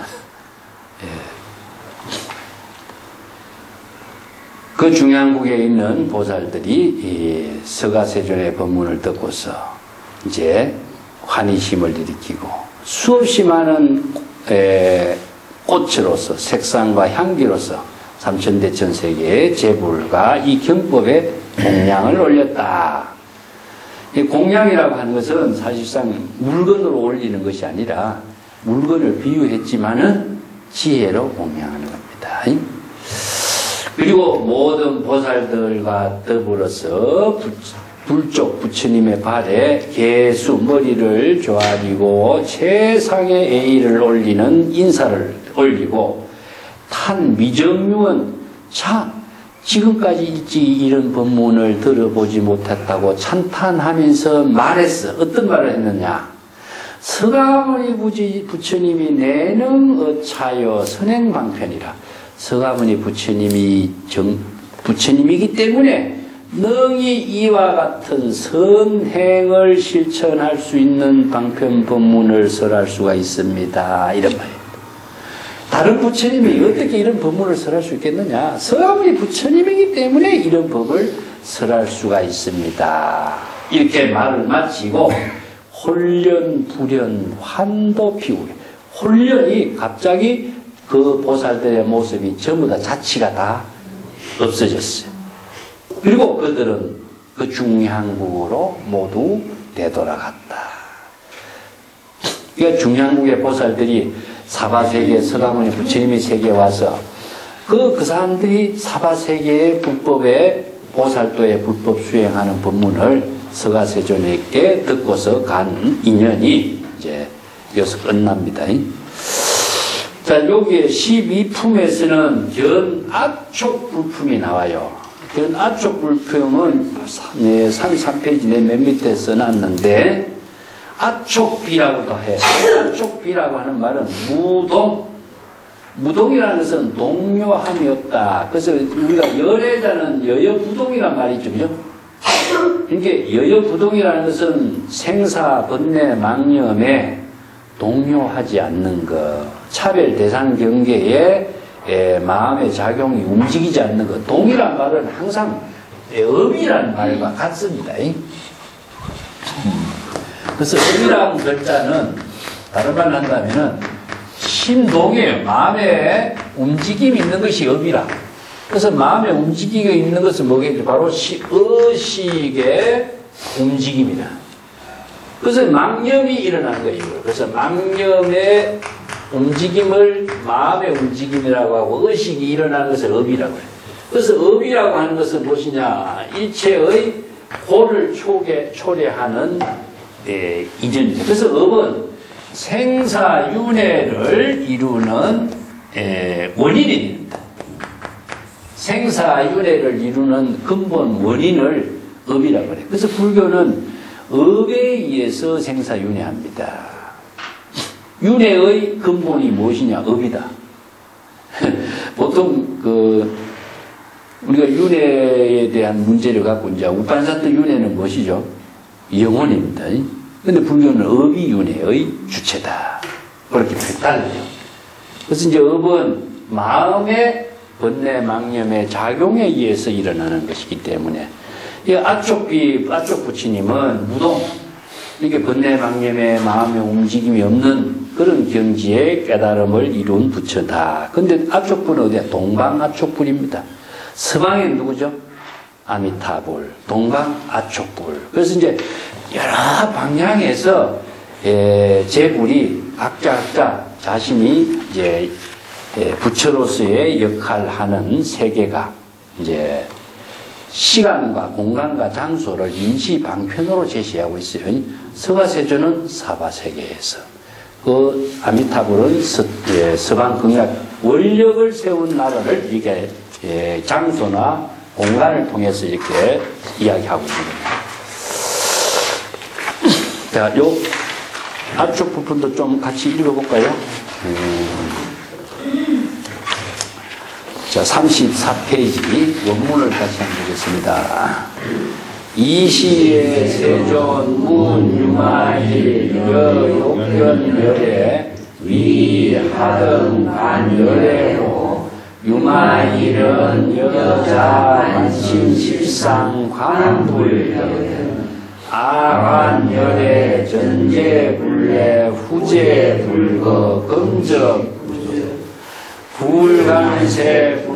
그 중양국에 있는 보살들이 이 서가세존의 법문을 듣고서 이제 환희심을 일으키고 수없이 많은 꽃으로서 색상과 향기로서 삼천대천세계의 재불과 이 경법에 공양을 올렸다. 이 공양이라고 하는 것은 사실상 물건으로 올리는 것이 아니라 물건을 비유했지만은 지혜로 공양하는 겁니다. 그리고 모든 보살들과 더불어서 불쪽 부처님의 발에 개수 머리를 조아리고 최상의 예의를 올리는 인사를 올리고 탄 미정유언, 자 지금까지 일찍 이런 법문을 들어보지 못했다고 찬탄하면서 말했어. 어떤 말을 했느냐? 서가모니 부처님이 내능 어차여 선행방편이라. 서가모니 부처님이기 때문에 능히 이와 같은 선행을 실천할 수 있는 방편 법문을 설할 수가 있습니다. 이런 말이에요. 다른 부처님이 어떻게 이런 법문을 설할 수 있겠느냐? 서가모니 부처님이기 때문에 이런 법을 설할 수가 있습니다. 이렇게 말을 마치고 홀련, 불련, 환도 피우게. 홀련이 갑자기 그 보살들의 모습이 전부 다 자치가 다 없어졌어요. 그리고 그들은 그 중향국으로 모두 되돌아갔다. 그러니까 중앙국의 보살들이 사바세계 서가모니 부처님의 세계에 와서 그 사람들이 사바세계의 불법에 보살도의 불법 수행하는 법문을 서가세존에게 듣고서 간 인연이 이제 여기서 끝납니다. 자, 여기에 12품에서는 견압촉 불품이 나와요. 견압촉 불품은 33페이지 맨 밑에 써놨는데, 압촉비라고도 해요. 압촉비라고 하는 말은 무동이라는 것은 동요함이 없다. 그래서 우리가 열애자는 여여부동이란 말이죠. 그죠? 이게 여여부동이라는 것은 생사, 번뇌, 망념에 동요하지 않는 것. 차별 대상 경계에 마음의 작용이 움직이지 않는 것. 동이란 말은 항상 업이라는 말과 같습니다. 그래서 업이라는 글자는 다른 말로 한다면은 심동이에요. 마음에 움직임이 있는 것이 업이라. 그래서 마음에 움직임이 있는 것은 뭐겠죠? 바로 의식의 움직임이다. 그래서 망념이 일어난 거예요. 그래서 망념의 움직임을 마음의 움직임이라고 하고 의식이 일어나는 것을 업이라고 해요. 그래서 업이라고 하는 것은 무엇이냐? 일체의 고를 초래하는 이전이죠. 그래서 업은 생사윤회를 이루는 원인입니다. 생사윤회를 이루는 근본 원인을 업이라고 해요. 그래서 불교는 업에 의해서 생사윤회합니다. 윤회의 근본이 무엇이냐? 업이다. 보통 우리가 윤회에 대한 문제를 갖고 이제 우판사토 윤회는 무엇이죠? 영혼입니다. 근데 불교는 업이 윤회의 주체다. 그렇게 달라요. 그래서 이제 업은 마음의 번뇌 망념의 작용에 의해서 일어나는 것이기 때문에 이 압촉 부처님은 무동, 이게 번뇌 망념의 마음의 움직임이 없는 그런 경지의 깨달음을 이룬 부처다. 근데 압촉불은 어디야? 동방 압촉불입니다. 서방엔 누구죠? 아미타불, 동방 압촉불. 그래서 이제 여러 방향에서 제불이 각자 자신이 이제 부처로서의 역할하는 세계가 이제 시간과 공간과 장소를 임시 방편으로 제시하고 있어요. 서가세조는 사바세계에서, 그 아미타불은 서방극락 원력을 세운 나라를 이게 장소나 공간을 통해서 이렇게 이야기하고 있습니다. 자, 요 앞쪽 부분도 좀 같이 읽어볼까요? 자, 34페이지 원문을 다시 한번 보겠습니다. 이시의 세존 문유마일 여욕견열에 위하등 반열애로 유마일은 여자 만신십상 관불견 아관열애 전제불례 후제불거 금적 불간세경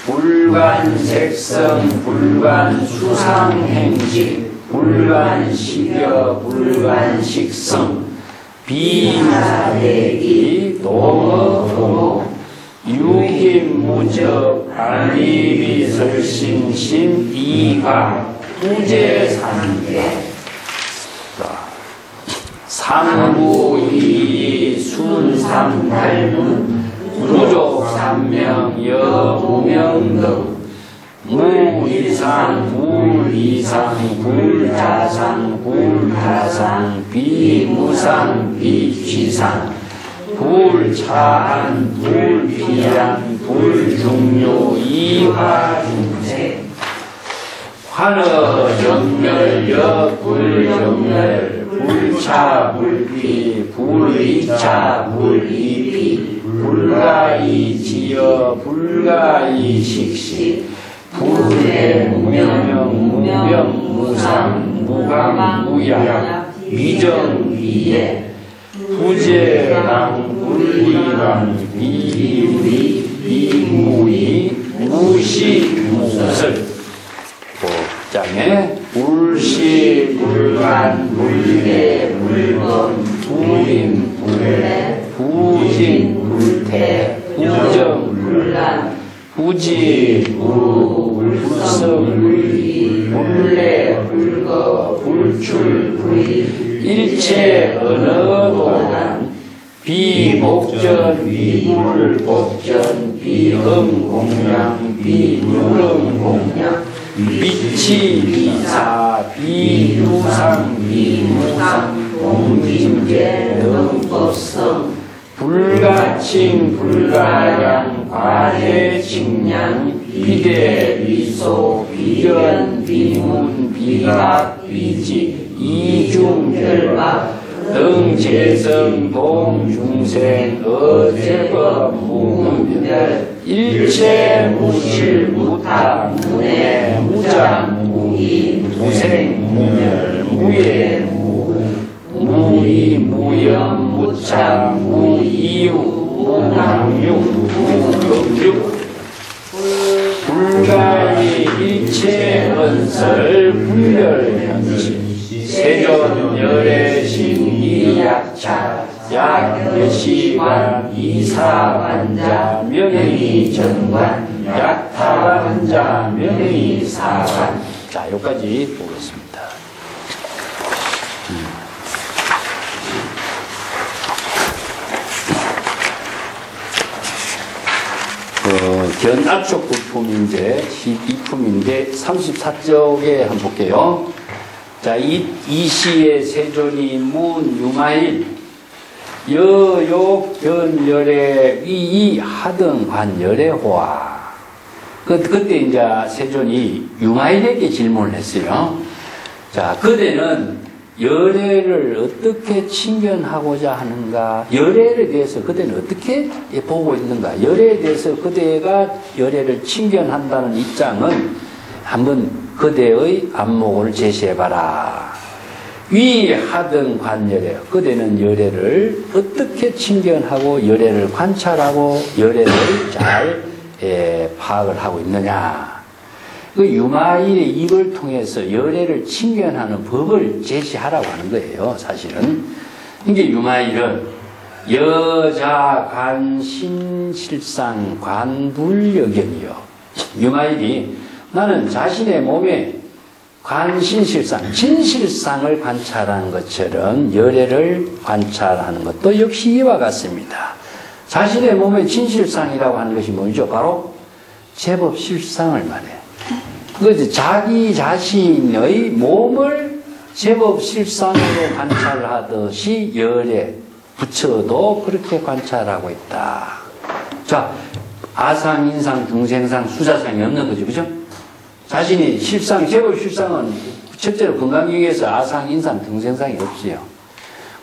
불간색성 불간수상행식 불간식여 불간식성 비나대기 도모 유김무적 알리비설신심 이가 후제산계 삼부이 순삼팔문 무족 삼명 여무명 등 무이상 불이상 불자상 불타상 비무상 비취상 불차한 불피한 불중요 이화중생 환어정멸 여불정멸 불차 불피 불이차 불이피 불가이지여 불가이식시 불해무명 무명 무상 무강 무약 위정위에 부재랑 불리랑 비리 비무이 무시무설 5장에 불시 불가 물간, 물계, 물건, 부임, 불래, 부진, 불태, 부정, 불란, 부지, 부, 불성, 불기, 불래, 불거, 불출, 불이, 일체 어느 동안 비목전, 비불복전, 비음공양, 비유름공양, 비치, 비사, 비유상, 비무상, 공진계, 등법성, 불가칭, 불가양, 과해, 칭량, 비대, 비소, 비견, 비문, 비각, 비지, 이중, 결박, 등재성, 동중생, 어제법, 무분별, 일체, 무실, 무탁, 무해, 무장, 무이, 무생, 무멸, 무예, 무이, 무염, 무창, 무이유, 무낭유, 무경유, 불가리, 일체, 언설, 불멸현실, 세존, 열애신, 이약차, 약여시관, 이사관자, 명의 전관, 약타관자, 명의 사관. 자, 여기까지 보겠습니다. 견압축 부품인데 12품인데 34쪽에 한번 볼게요. 자, 이 시의 세존이 문 유마일 여욕 견열애 위이 하등 관열애 호화. 그때 이제 세존이 유마일에게 질문을 했어요. 자, 그대는 열애를 어떻게 친견하고자 하는가? 열애에 대해서 그대는 어떻게 보고 있는가? 열애에 대해서 그대가 열애를 친견한다는 입장은 한번 그대의 안목을 제시해봐라. 위하등 관열애. 그대는 열애를 어떻게 친견하고 열애를 관찰하고 열애를 잘 파악을 하고 있느냐. 그 유마일의 입을 통해서 열애를 친견하는 법을 제시하라고 하는 거예요, 사실은. 이게 유마일은 여자 관 신실상 관불여견이요. 유마일이 나는 자신의 몸에 관신실상, 진실상을 관찰하는 것처럼 열애를 관찰하는 것도 역시 이와 같습니다. 자신의 몸의 진실상이라고 하는 것이 뭐죠? 바로 제법 실상을 말해. 그 자기 자신의 몸을 제법 실상으로 관찰하듯이 열애, 부처도 그렇게 관찰하고 있다. 자, 아상, 인상, 중생상, 수사상이 없는 거죠. 그죠? 자신이 실상, 제법 실상은 첫째로 건강경에서 아상, 인상, 중생상이 없어요.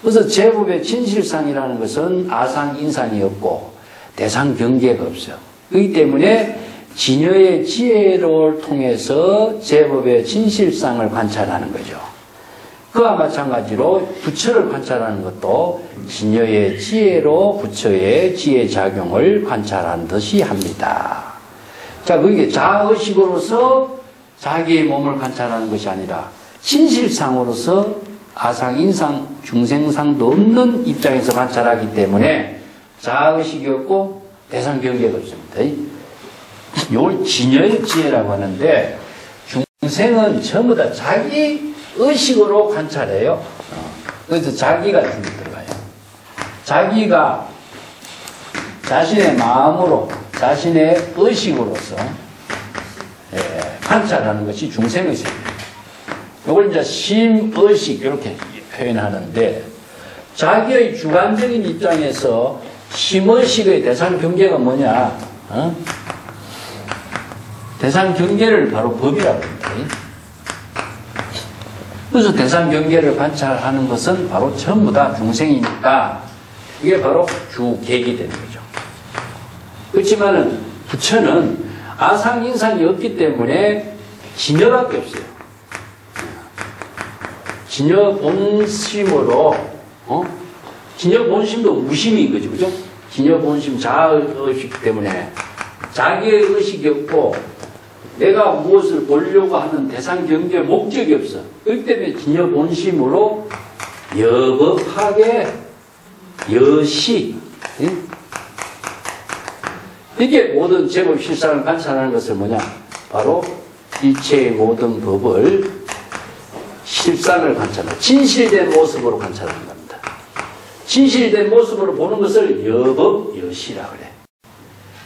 그래서 제법의 진실상이라는 것은 아상, 인상이 없고 대상 경계가 없어요. 그렇기 때문에 진여의 지혜를 통해서 제법의 진실상을 관찰하는 거죠. 그와 마찬가지로 부처를 관찰하는 것도 진여의 지혜로 부처의 지혜 작용을 관찰한 듯이 합니다. 자, 그게 자의식으로서 자기의 몸을 관찰하는 것이 아니라 진실상으로서 아상, 인상, 중생상도 없는 입장에서 관찰하기 때문에 자의식이 없고 대상 경계가 없습니다. 이걸 진여의 지혜라고 하는데 중생은 전부 다 자기 의식으로 관찰해요. 그래서 자기가 들어가요. 자기가 자신의 마음으로 자신의 의식으로서 관찰하는 것이 중생의식입니다. 이걸 이제 심의식 이렇게 표현하는데 자기의 주관적인 입장에서 심의식의 대상 경계가 뭐냐? 대상 경계를 바로 법이라고 합니다. 그래서 대상 경계를 관찰하는 것은 바로 전부 다 중생이니까 이게 바로 주객이 되는 거죠. 그렇지만은 부처는 아상, 인상이 없기 때문에 진여밖에 없어요. 진여 본심으로, 진여 본심도 무심인 거죠. 그죠? 진여 본심 자의식 때문에 자기의 의식이 없고 내가 무엇을 보려고 하는 대상 경계 목적이 없어. 그렇기 때문에 진여 본심으로 여법하게 여시. 이게 모든 제법 실상을 관찰하는 것은 뭐냐? 바로 일체의 모든 법을 실상을 관찰하는, 진실된 모습으로 관찰하는 겁니다. 진실된 모습으로 보는 것을 여법, 여시라 그래.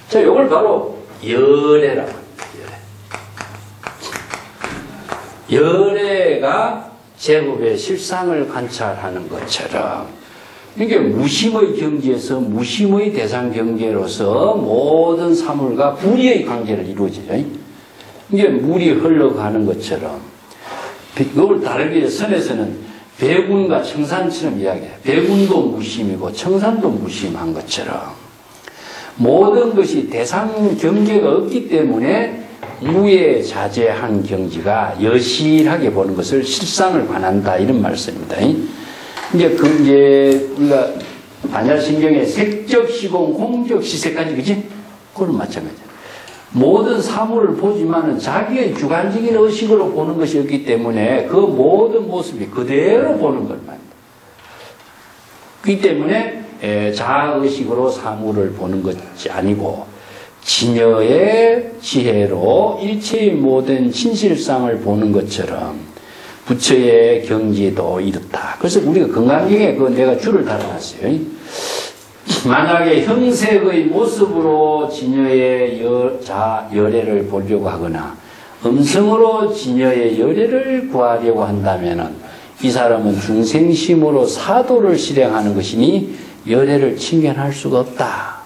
자, 이걸 바로 열애라고 합니다. 열애가 제법의 실상을 관찰하는 것처럼, 이게 무심의 경지에서 무심의 대상 경계로서 모든 사물과 불의의 관계를 이루어지죠. 이게 물이 흘러가는 것처럼, 이걸 다르게 선에서는 배군과 청산처럼 이야기해요. 배군도 무심이고 청산도 무심한 것처럼 모든 것이 대상 경계가 없기 때문에 무에 자제한 경지가 여실하게 보는 것을 실상을 관한다, 이런 말씀입니다. 이제 우리가 반야신경의 색적 시공, 공적 시세까지, 그지? 그건 마찬가지야. 모든 사물을 보지만은 자기의 주관적인 의식으로 보는 것이었기 때문에 그 모든 모습이 그대로 보는 걸 말입니다. 그렇기 때문에 자아의식으로 사물을 보는 것이 아니고 진여의 지혜로 일체의 모든 진실상을 보는 것처럼 부처의 경지도 이렇다. 그래서 우리가 건강경에 그 내가 줄을 달아놨어요. 만약에 형색의 모습으로 진여의 열애를 보려고 하거나 음성으로 진여의 열애를 구하려고 한다면은 이 사람은 중생심으로 사도를 실행하는 것이니 열애를 칭견할 수가 없다.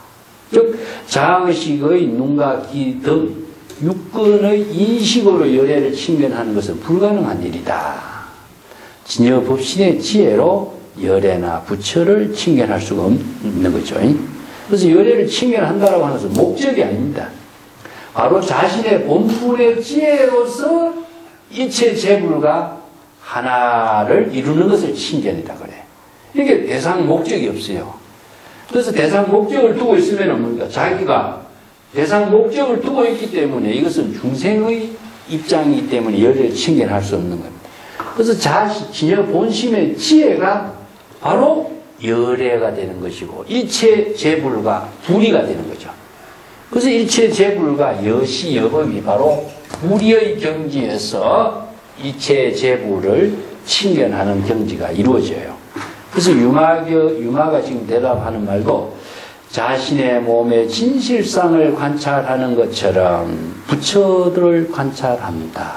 즉 자의식의 눈과 귀 등 육근의 인식으로 열애를 칭견하는 것은 불가능한 일이다. 진여 법신의 지혜로 열애나 부처를 칭견할 수가 없는 거죠. 그래서 열애를 칭견한다라고 하는 것은 목적이 아닙니다. 바로 자신의 본분의 지혜로서 이체 재불과 하나를 이루는 것을 칭견이다 그래. 이게 대상 목적이 없어요. 그래서 대상 목적을 두고 있으면 뭡니까? 자기가 대상 목적을 두고 있기 때문에 이것은 중생의 입장이기 때문에 열애를 칭견할 수 없는 겁니다. 그래서 진여 본심의 지혜가 바로 열애가 되는 것이고 일체 재불과 불의가 되는 거죠. 그래서 일체 재불과 여시 여법이 바로 불의의 경지에서 일체 재불을 칭견하는 경지가 이루어져요. 그래서 유마가 지금 대답하는 말도 자신의 몸의 진실상을 관찰하는 것처럼 부처들을 관찰합니다.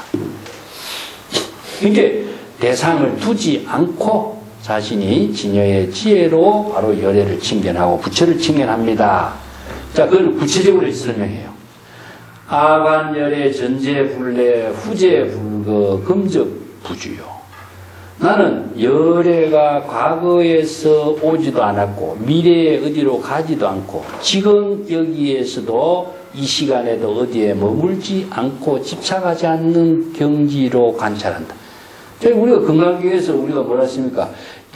이게 대상을 두지 않고 자신이 진여의 지혜로 바로 열애를 칭견하고 부처를 칭견합니다. 자, 그걸 구체적으로 설명해요. 아관열애 전제불례 후제불거 금적 부주요. 나는 열애가 과거에서 오지도 않았고 미래에 어디로 가지도 않고 지금 여기에서도 이 시간에도 어디에 머물지 않고 집착하지 않는 경지로 관찰한다. 우리가 건강경에서 우리가 뭐라 했습니까?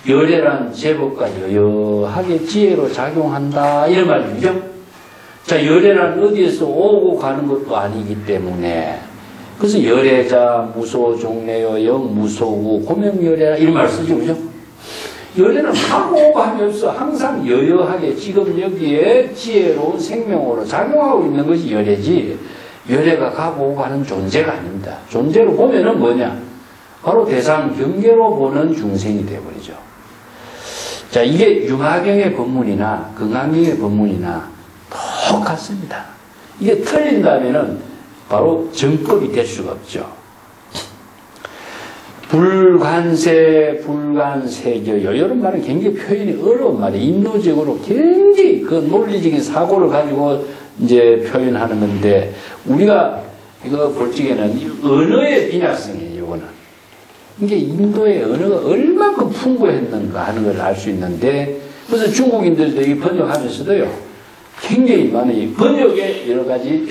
열애란 제법과 여여하게 지혜로 작용한다, 이런 말이죠. 자, 열애란 어디에서 오고 가는 것도 아니기 때문에, 그래서 열애자 무소 종래요 영무소우 고명열애라 이런 말 쓰죠, 그죠? 열애는 가고 오고 하면서 항상 여여하게 지금 여기에 지혜로운 생명으로 작용하고 있는 것이 열애지, 열애가 가고 오고 하는 존재가 아닙니다. 존재로 보면은 뭐냐? 바로 대상 경계로 보는 중생이 되어버리죠. 자, 이게 유마경의 법문이나 건강경의 법문이나 똑같습니다. 이게 틀린다면은 바로 정법이 될 수가 없죠. 불관세, 불관세저요. 이런 말은 굉장히 표현이 어려운 말이에요. 인도적으로 굉장히 그 논리적인 사고를 가지고 이제 표현하는 건데, 우리가 이거 볼 적에는 언어의 빈약성이에요, 이거는. 이게 인도의 언어가 얼마큼 풍부했는가 하는 걸 알 수 있는데, 그래서 중국인들도 이 번역하면서도요, 굉장히 많은 이 번역의 여러 가지,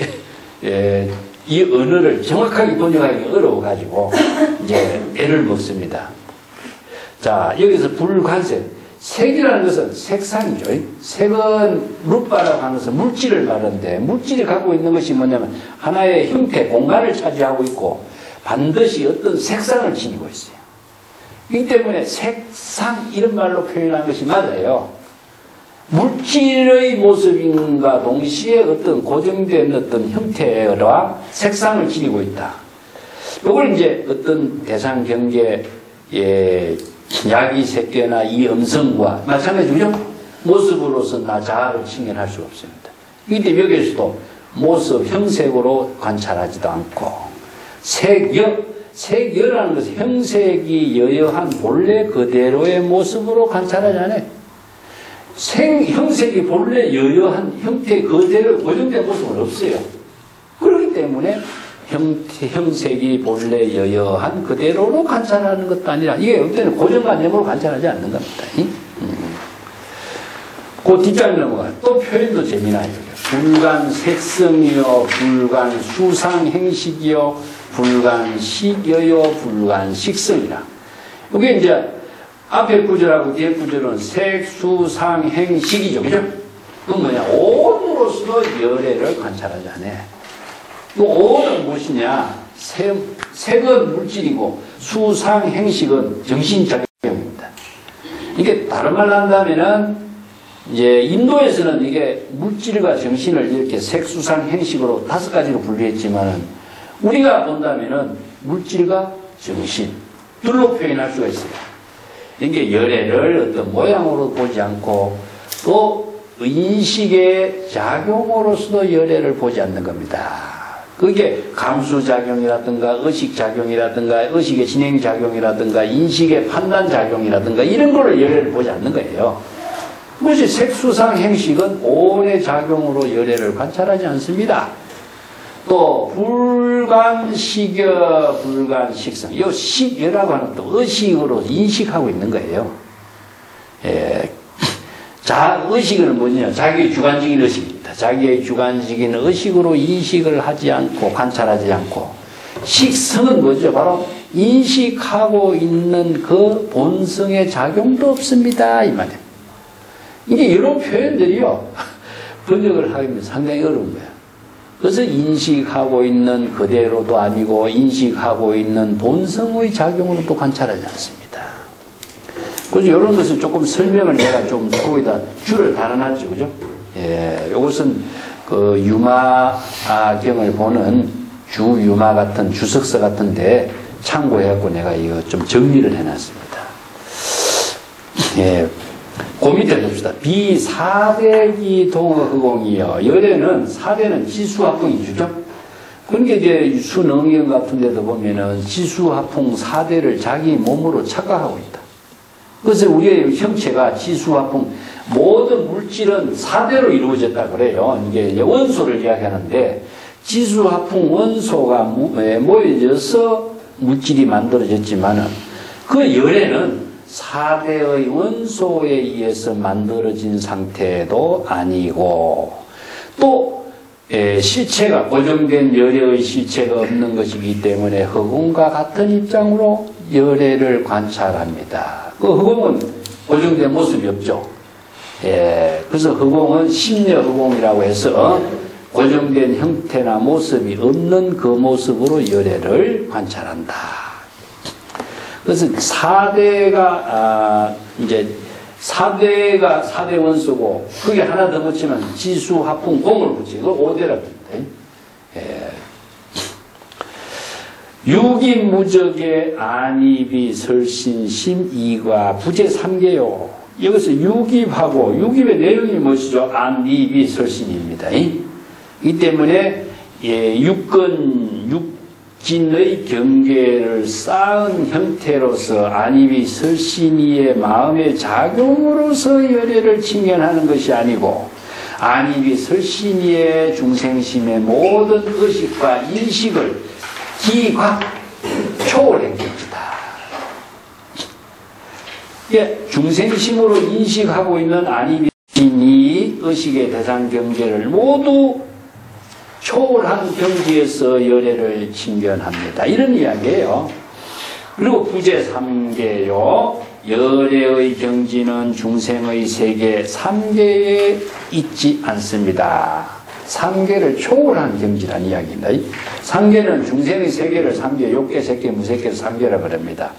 이 언어를 정확하게 번역하기 어려워가지고, 이제 애를 먹습니다. 자, 여기서 불관세. 색이라는 것은 색상이죠. 색은 룻바라고 하는 것은 물질을 말하는데 물질이 갖고 있는 것이 뭐냐면 하나의 형태, 공간을 차지하고 있고 반드시 어떤 색상을 지니고 있어요. 이 때문에 색상 이런 말로 표현한 것이 맞아요. 물질의 모습인가 동시에 어떤 고정된 어떤 형태와 색상을 지니고 있다. 이걸 이제 어떤 대상 경계 야기 색계나 이 음성과 마찬가지죠. 모습으로서 나 자아를 칭견할 수 없습니다. 이 때문에 여기에서도 모습, 형색으로 관찰하지도 않고 색여라는 것은 형색이 여여한 본래 그대로의 모습으로 관찰하지 않아요. 형색이 본래 여여한 형태 그대로 고정된 모습은 없어요. 그렇기 때문에 형색이 본래 여여한 그대로로 관찰하는 것도 아니라 이게 어떤 고정관념으로 관찰하지 않는 겁니다. 그 뒷장에 넘어가요. 또 표현도 재미나요. 불간색성이요, 불간수상행식이요, 불간식여요, 불간식성이라. 이게 이제 앞에 구절하고 뒤에 구절은 색수상행식이죠. 그죠? 그건 뭐냐? 온으로서도 열애를 관찰하지 않아요. 그 오는 무엇이냐? 색은 물질이고 수상행식은 정신작용입니다. 이게 다른 말로 한다면은 이제 인도에서는 이게 물질과 정신을 이렇게 색수상행식으로 5가지로 분류했지만은 우리가 본다면은 물질과 정신 둘로 표현할 수가 있어요. 이게 열애를 어떤 모양으로 보지 않고 또 인식의 작용으로서도 열애를 보지 않는 겁니다. 그게 감수작용이라든가 의식작용이라든가 의식의 진행작용이라든가 인식의 판단작용이라든가 이런 거를 열애를 보지 않는 거예요. 그것이 색수상행식은 온의 작용으로 열애를 관찰하지 않습니다. 또 불간식여, 불간식성. 이 식여라고 하는 또 의식으로 인식하고 있는 거예요. 의식은 뭐냐? 자기의 주관적인 의식입니다. 자기의 주관적인 의식으로 인식을 하지 않고 관찰하지 않고 식성은 뭐죠? 바로 인식하고 있는 그 본성의 작용도 없습니다. 이 말이에요. 이게 이런 표현들이요. 번역을 하기는 상당히 어려운 거예요. 그래서 인식하고 있는 그대로도 아니고 인식하고 있는 본성의 작용으로도 관찰하지 않습니다. 그래서 이런 것을 조금 설명을 내가 좀 거기다 줄을 달아놨죠. 그죠? 이것은 그 유마경을 보는 주유마 같은 주석서 같은데 참고해갖고 내가 이거 좀 정리를 해놨습니다. 그 밑에 봅시다. 비사대기 동허공이요. 열애는 사대는 지수합풍이죠. 그러니까 이제 수능경 같은 데도 보면은 지수합풍 사대를 자기 몸으로 착각하고 있다. 그래서 우리의 형체가 지수합풍 모든 물질은 사대로 이루어졌다 그래요. 이게 원소를 이야기하는데 지수합풍 원소가 모여져서 물질이 만들어졌지만은 그 열애는 4대의 원소에 의해서 만들어진 상태도 아니고 또 실체가 고정된 열애의 실체가 없는 것이기 때문에 허공과 같은 입장으로 열애를 관찰합니다. 그 허공은 고정된 모습이 없죠. 그래서 허공은 심려 허공이라고 해서 고정된 형태나 모습이 없는 그 모습으로 열애를 관찰한다. 그래서 4대가 이제 4대가 4대 원소고 그게 하나 더 붙이면 지수 합풍 공을 붙이고 5대라고 합니다. 유기무적의 안입이 설신심 이과 부재 3개요. 여기서 유깁하고 유깁의 내용이 무엇이죠? 안입이 설신입니다. 이 때문에 육진의 경계를 쌓은 형태로서 안입이 설신이의 마음의 작용으로서 열애를 칭견하는 것이 아니고 안입이 설신이의 중생심의 모든 의식과 인식을 기각 초월한 것이다. 중생심으로 인식하고 있는 안입이 의식의 대상 경계를 모두 초월한 경지에서 열애를 칭견합니다. 이런 이야기예요. 그리고 부재 3개요. 열애의 경지는 중생의 세계 3계에 있지 않습니다. 3계를 초월한 경지란 이야기입니다. 3계는 중생의 세계를 3계, 욕계, 색계, 무색계를 3계라 그럽니다.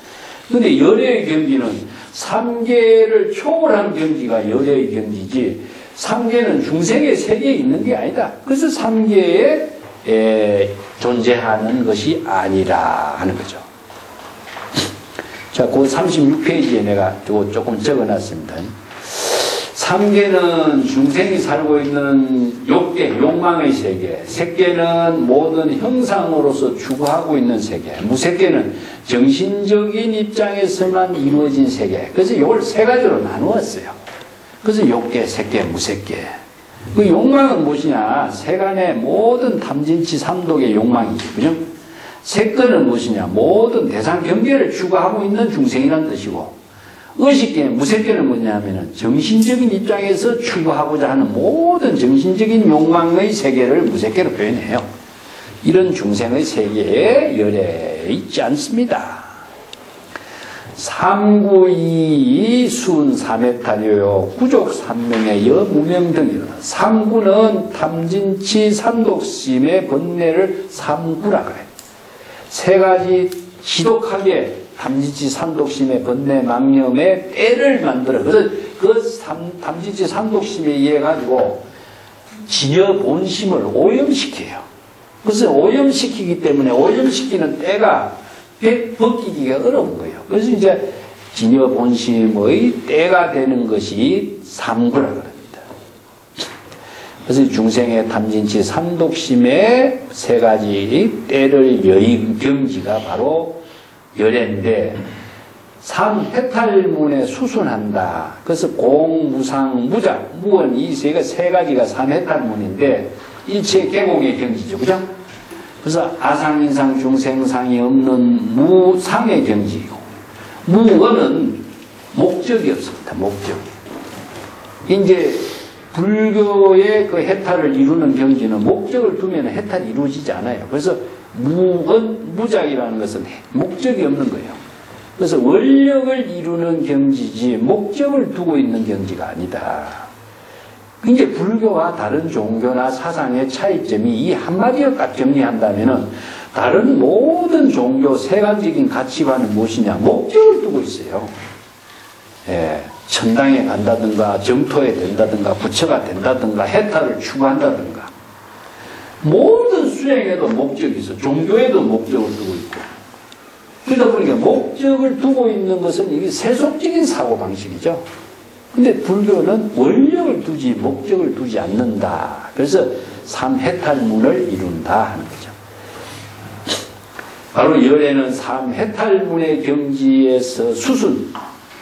근데 열애의 경지는 3계를 초월한 경지가 열애의 경지지 3계는 중생의 세계에 있는 게 아니다. 그래서 3계에 존재하는 것이 아니라 하는 거죠. 자, 그 36페이지에 내가 조금 적어놨습니다. 3계는 중생이 살고 있는 욕계, 욕망의 세계. 색계는 모든 형상으로서 추구하고 있는 세계. 무색계는 정신적인 입장에서만 이루어진 세계. 그래서 이걸 세 가지로 나누었어요. 그래서 욕계, 색계, 무색계. 그 욕망은 무엇이냐? 세간의 모든 탐진치 삼독의 욕망이지. 그죠? 색계는 무엇이냐? 모든 대상 경계를 추구하고 있는 중생이라는 뜻이고, 의식계, 무색계는 뭐냐면은 정신적인 입장에서 추구하고자 하는 모든 정신적인 욕망의 세계를 무색계로 표현해요. 이런 중생의 세계에 열애 있지 않습니다. 삼구이 순 삼해탈이요 구족 삼명의 여무명 등이다. 삼구는 탐진치 삼독심의 번뇌를 삼구라 그래. 세 가지 지독하게 탐진치 삼독심의 번뇌 망념의 때를 만들어. 그래서 그 탐진치 삼독심에 의해 가지고 진여 본심을 오염시켜요. 그래서 오염시키기 때문에 오염시키는 때가 벗기기가 어려운 거예요. 그래서 이제 진여 본심의 때가 되는 것이 삼구라 그럽니다. 그래서 중생의 탐진치 삼독심의 세 가지 때를 여인 경지가 바로 열애인데, 삼해탈문에 수순한다. 그래서 공, 무상, 무작, 무원 이 세 가지가 삼해탈문인데 일체 계공의 경지죠. 그죠? 그래서 아상인상 중생상이 없는 무상의 경지이고, 무원은 목적이 없습니다. 목적. 이제 불교의 그 해탈을 이루는 경지는 목적을 두면 해탈이 이루어지지 않아요. 그래서 무원, 무작이라는 것은 목적이 없는 거예요. 그래서 원력을 이루는 경지지 목적을 두고 있는 경지가 아니다. 이제 불교와 다른 종교나 사상의 차이점이 이 한마디로 딱 정리한다면은 다른 모든 종교 세간적인 가치관은 무엇이냐? 목적을 두고 있어요. 예, 천당에 간다든가 정토에 된다든가 부처가 된다든가 해탈을 추구한다든가 모든 수행에도 목적이 있어. 종교에도 목적을 두고 있고. 그러다 보니까 목적을 두고 있는 것은 이게 세속적인 사고방식이죠. 근데 불교는 원력을 두지 목적을 두지 않는다. 그래서 삼해탈문을 이룬다 하는 거죠. 바로 열애는 삼해탈문의 경지에서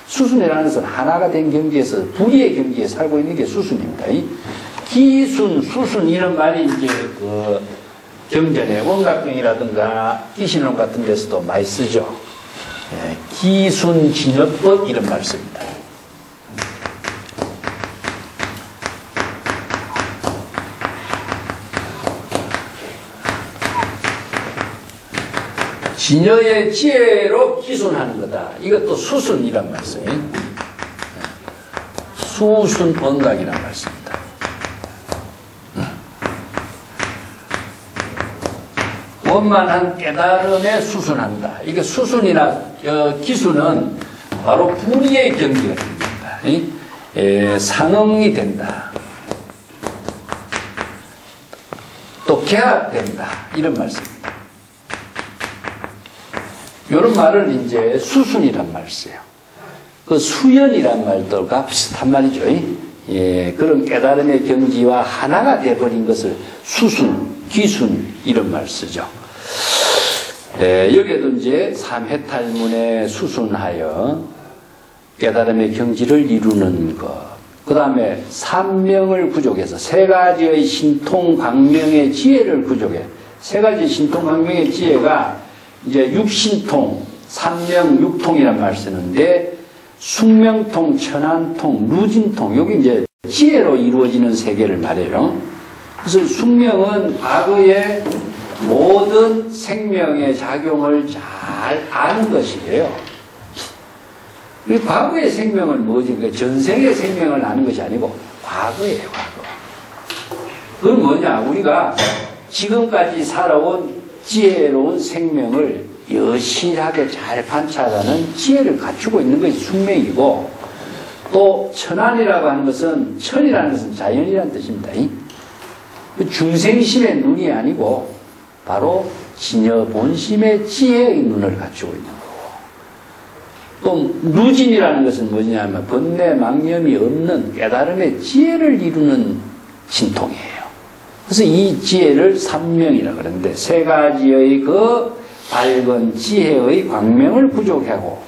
수순이라는 것은 하나가 된 경지에서 불의의 경지에 살고 있는 게 수순입니다. 기순, 수순 이런 말이 이제 그 경전에 원각경이라든가 기신론 같은 데서도 많이 쓰죠. 예, 기순 진여법 이런 말 씁니다. 진여의 지혜로 기순하는 거다. 이것도 수순이란 말씀이에요. 수순 원각이란 말씀입니다. 원만한 깨달음에 수순한다. 이게 수순이나 기순은 바로 불의의 경지가 됩니다. 상응이 된다. 또 개합된다. 이런 말씀입니다. 이런 말을 이제 수순이란 말을 써요. 그 수연이란 말들과 비슷한 말이죠. 예, 그런 깨달음의 경지와 하나가 되어버린 것을 수순, 기순 이런 말 쓰죠. 예, 여기에도 이제 삼해탈문에 수순하여 깨달음의 경지를 이루는 것. 그 다음에 삼명을 구족해서 세 가지의 신통광명의 지혜를 구족해. 세 가지 신통광명의 지혜가 이제 육신통, 삼명, 육통이란 말 쓰는데 숙명통, 천안통, 루진통 여기 이제 지혜로 이루어지는 세계를 말해요. 그래서 숙명은 과거의 모든 생명의 작용을 잘 아는 것이에요. 이 과거의 생명은 뭐지? 그 전생의 생명을 아는 것이 아니고 과거예요, 과거. 그건 뭐냐? 우리가 지금까지 살아온 지혜로운 생명을 여실하게 잘 관찰하는 지혜를 갖추고 있는 것이 숙명이고, 또 천안이라고 하는 것은, 천이라는 것은 자연이라는 뜻입니다. 그 중생심의 눈이 아니고 바로 진여 본심의 지혜의 눈을 갖추고 있는 거고, 또 누진이라는 것은 뭐냐면 번뇌 망념이 없는 깨달음의 지혜를 이루는 진통이에요. 그래서 이 지혜를 삼명이라고 그러는데, 세 가지의 그 밝은 지혜의 광명을 부족하고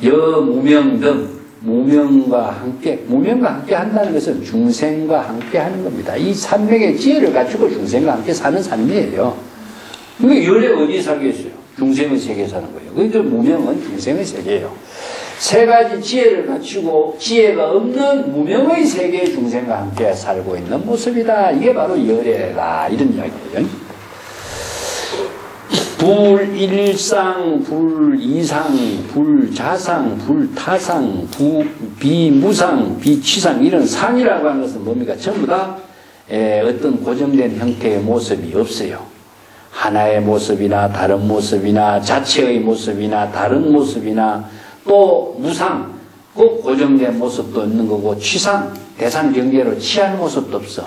여무명 등 무명과 함께 한다는 것은 중생과 함께 하는 겁니다. 이 삼명의 지혜를 갖추고 중생과 함께 사는 삶이에요. 그러니까 열에 어디에 살겠어요? 중생의 세계에 사는 거예요. 그러니까 무명은 중생의 세계예요. 세 가지 지혜를 갖추고 지혜가 없는 무명의 세계의 중생과 함께 살고 있는 모습이다. 이게 바로 열애다. 이런 이야기예요. 불일상, 불이상, 불자상, 불타상, 비무상, 비취상, 이런 상이라고 하는 것은 뭡니까? 전부 다 어떤 고정된 형태의 모습이 없어요. 하나의 모습이나 다른 모습이나 자체의 모습이나 다른 모습이나, 또 무상, 꼭 고정된 모습도 없는 거고, 취상, 대상 경계로 취할 모습도 없어.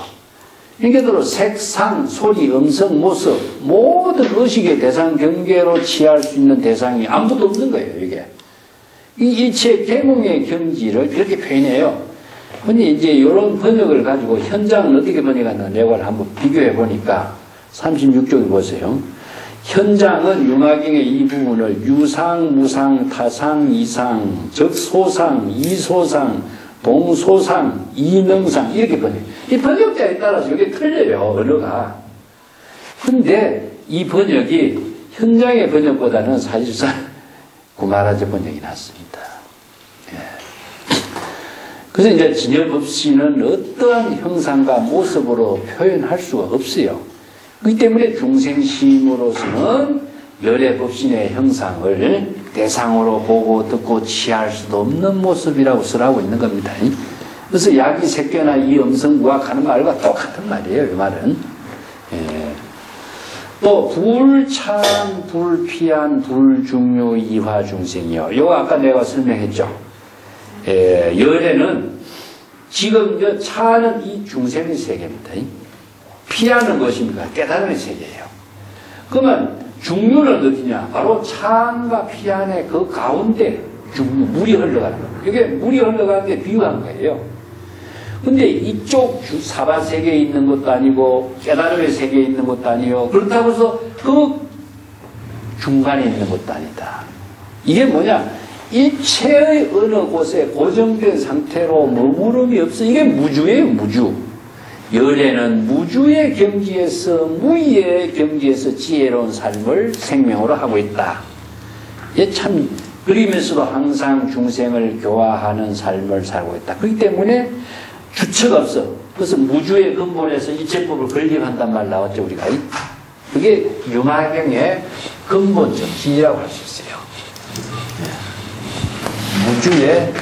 그러니까 색상, 소리, 음성, 모습, 모든 의식의 대상 경계로 취할 수 있는 대상이 아무것도 없는 거예요, 이게. 이 일체 계몽의 경지를 그렇게 표현해요. 근데 이제 이런 번역을 가지고 현장은 어떻게 번역하나 내가 한번 비교해 보니까 36쪽에 보세요. 현장은 융화경의 이 부분을 유상, 무상, 타상, 이상, 적소상, 이소상, 동소상, 이능상 이렇게 번역. 이 번역자에 따라서 이게 틀려요, 언어가. 근데 이 번역이 현장의 번역보다는 사실상 구마라제 번역이 낫습니다. 예. 그래서 이제 진여법신은 어떠한 형상과 모습으로 표현할 수가 없어요. 그렇기 때문에 중생심으로서는 열의 법신의 형상을 대상으로 보고 듣고 취할 수도 없는 모습이라고 설하고 있는 겁니다. 그래서 약이 새겨나 이 음성과 가는 말과 똑같은 말이에요, 이 말은. 예. 또 불찬, 불피한, 불중요, 이화 중생이요. 이거 아까 내가 설명했죠. 열에는 지금 차는 이 중생의 세계입니다. 피하는 것입니까? 깨달음의 세계예요. 그러면 중류는 어디냐? 바로 찬과 피안의 그 가운데 물이 흘러가는 거예요. 이게 물이 흘러가는데 비유한 거예요. 근데 이쪽 사바 세계에 있는 것도 아니고 깨달음의 세계에 있는 것도 아니요. 그렇다고 해서 그 중간에 있는 것도 아니다. 이게 뭐냐? 일체의 어느 곳에 고정된 상태로 머무름이 없어. 이게 무주예요, 무주. 열애는 무주의 경지에서, 무의의 경지에서 지혜로운 삶을 생명으로 하고 있다. 이게 참, 그리면서도 항상 중생을 교화하는 삶을 살고 있다. 그렇기 때문에 주체가 없어. 그래서 무주의 근본에서 이체법을 건립한단 말 나왔죠, 우리가. 그게 융화경의 근본 정신이라고 할 수 있어요. 무주의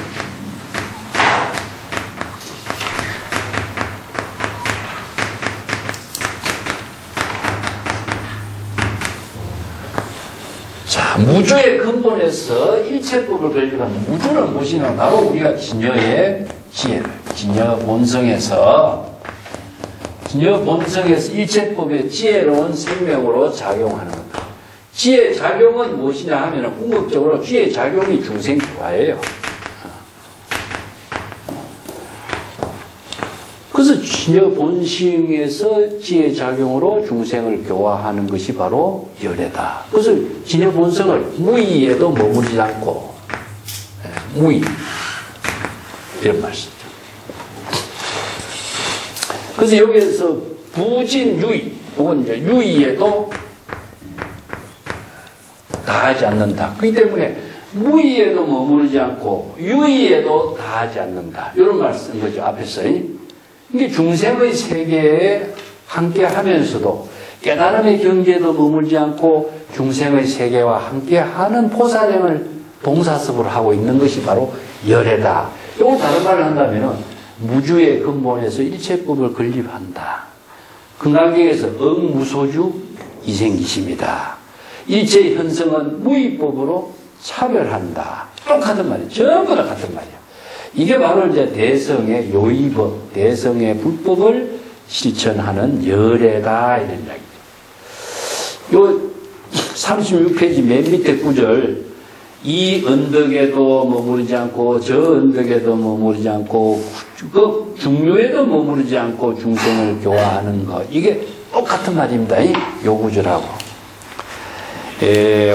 무주의 근본에서 일체법을 건립하는 무주는 무엇이냐? 바로 우리가 진여의 지혜를, 진여 본성에서 일체법의 지혜로운 생명으로 작용하는 겁니다. 지혜 작용은 무엇이냐 하면 궁극적으로 지혜 작용이 중생 교화예요. 그래서 진여 본성에서 지혜 작용으로 중생을 교화하는 것이 바로 열애다. 그래서 진여 본성을 무의에도 머무르지 않고, 무의 이런 말씀이죠. 그래서 여기에서 부진유의, 혹은 이제 유의에도 다하지 않는다. 그렇기 때문에 무의에도 머무르지 않고 유의에도 다하지 않는다. 이런 말씀인 거죠, 앞에서. 이게 중생의 세계에 함께 하면서도 깨달음의 경지에도 머물지 않고 중생의 세계와 함께 하는 보살행을 동사섭을 하고 있는 것이 바로 열애다. 이걸 다른 말을 한다면은 무주의 근본에서 일체법을 건립한다. 금강경에서 억무소주 이생기심이다. 일체의 현성은 무의법으로 차별한다. 똑같은 말이에요. 전부 다 같은 말이에요. 이게 바로 이제 대성의 요의법, 대성의 불법을 실천하는 열애다. 이런 이야기죠. 요 36페이지 맨 밑에 구절, 이 언덕에도 머무르지 않고 저 언덕에도 머무르지 않고 그 중류에도 머무르지 않고 중생을 교화하는 것, 이게 똑같은 말입니다. 요 구절하고.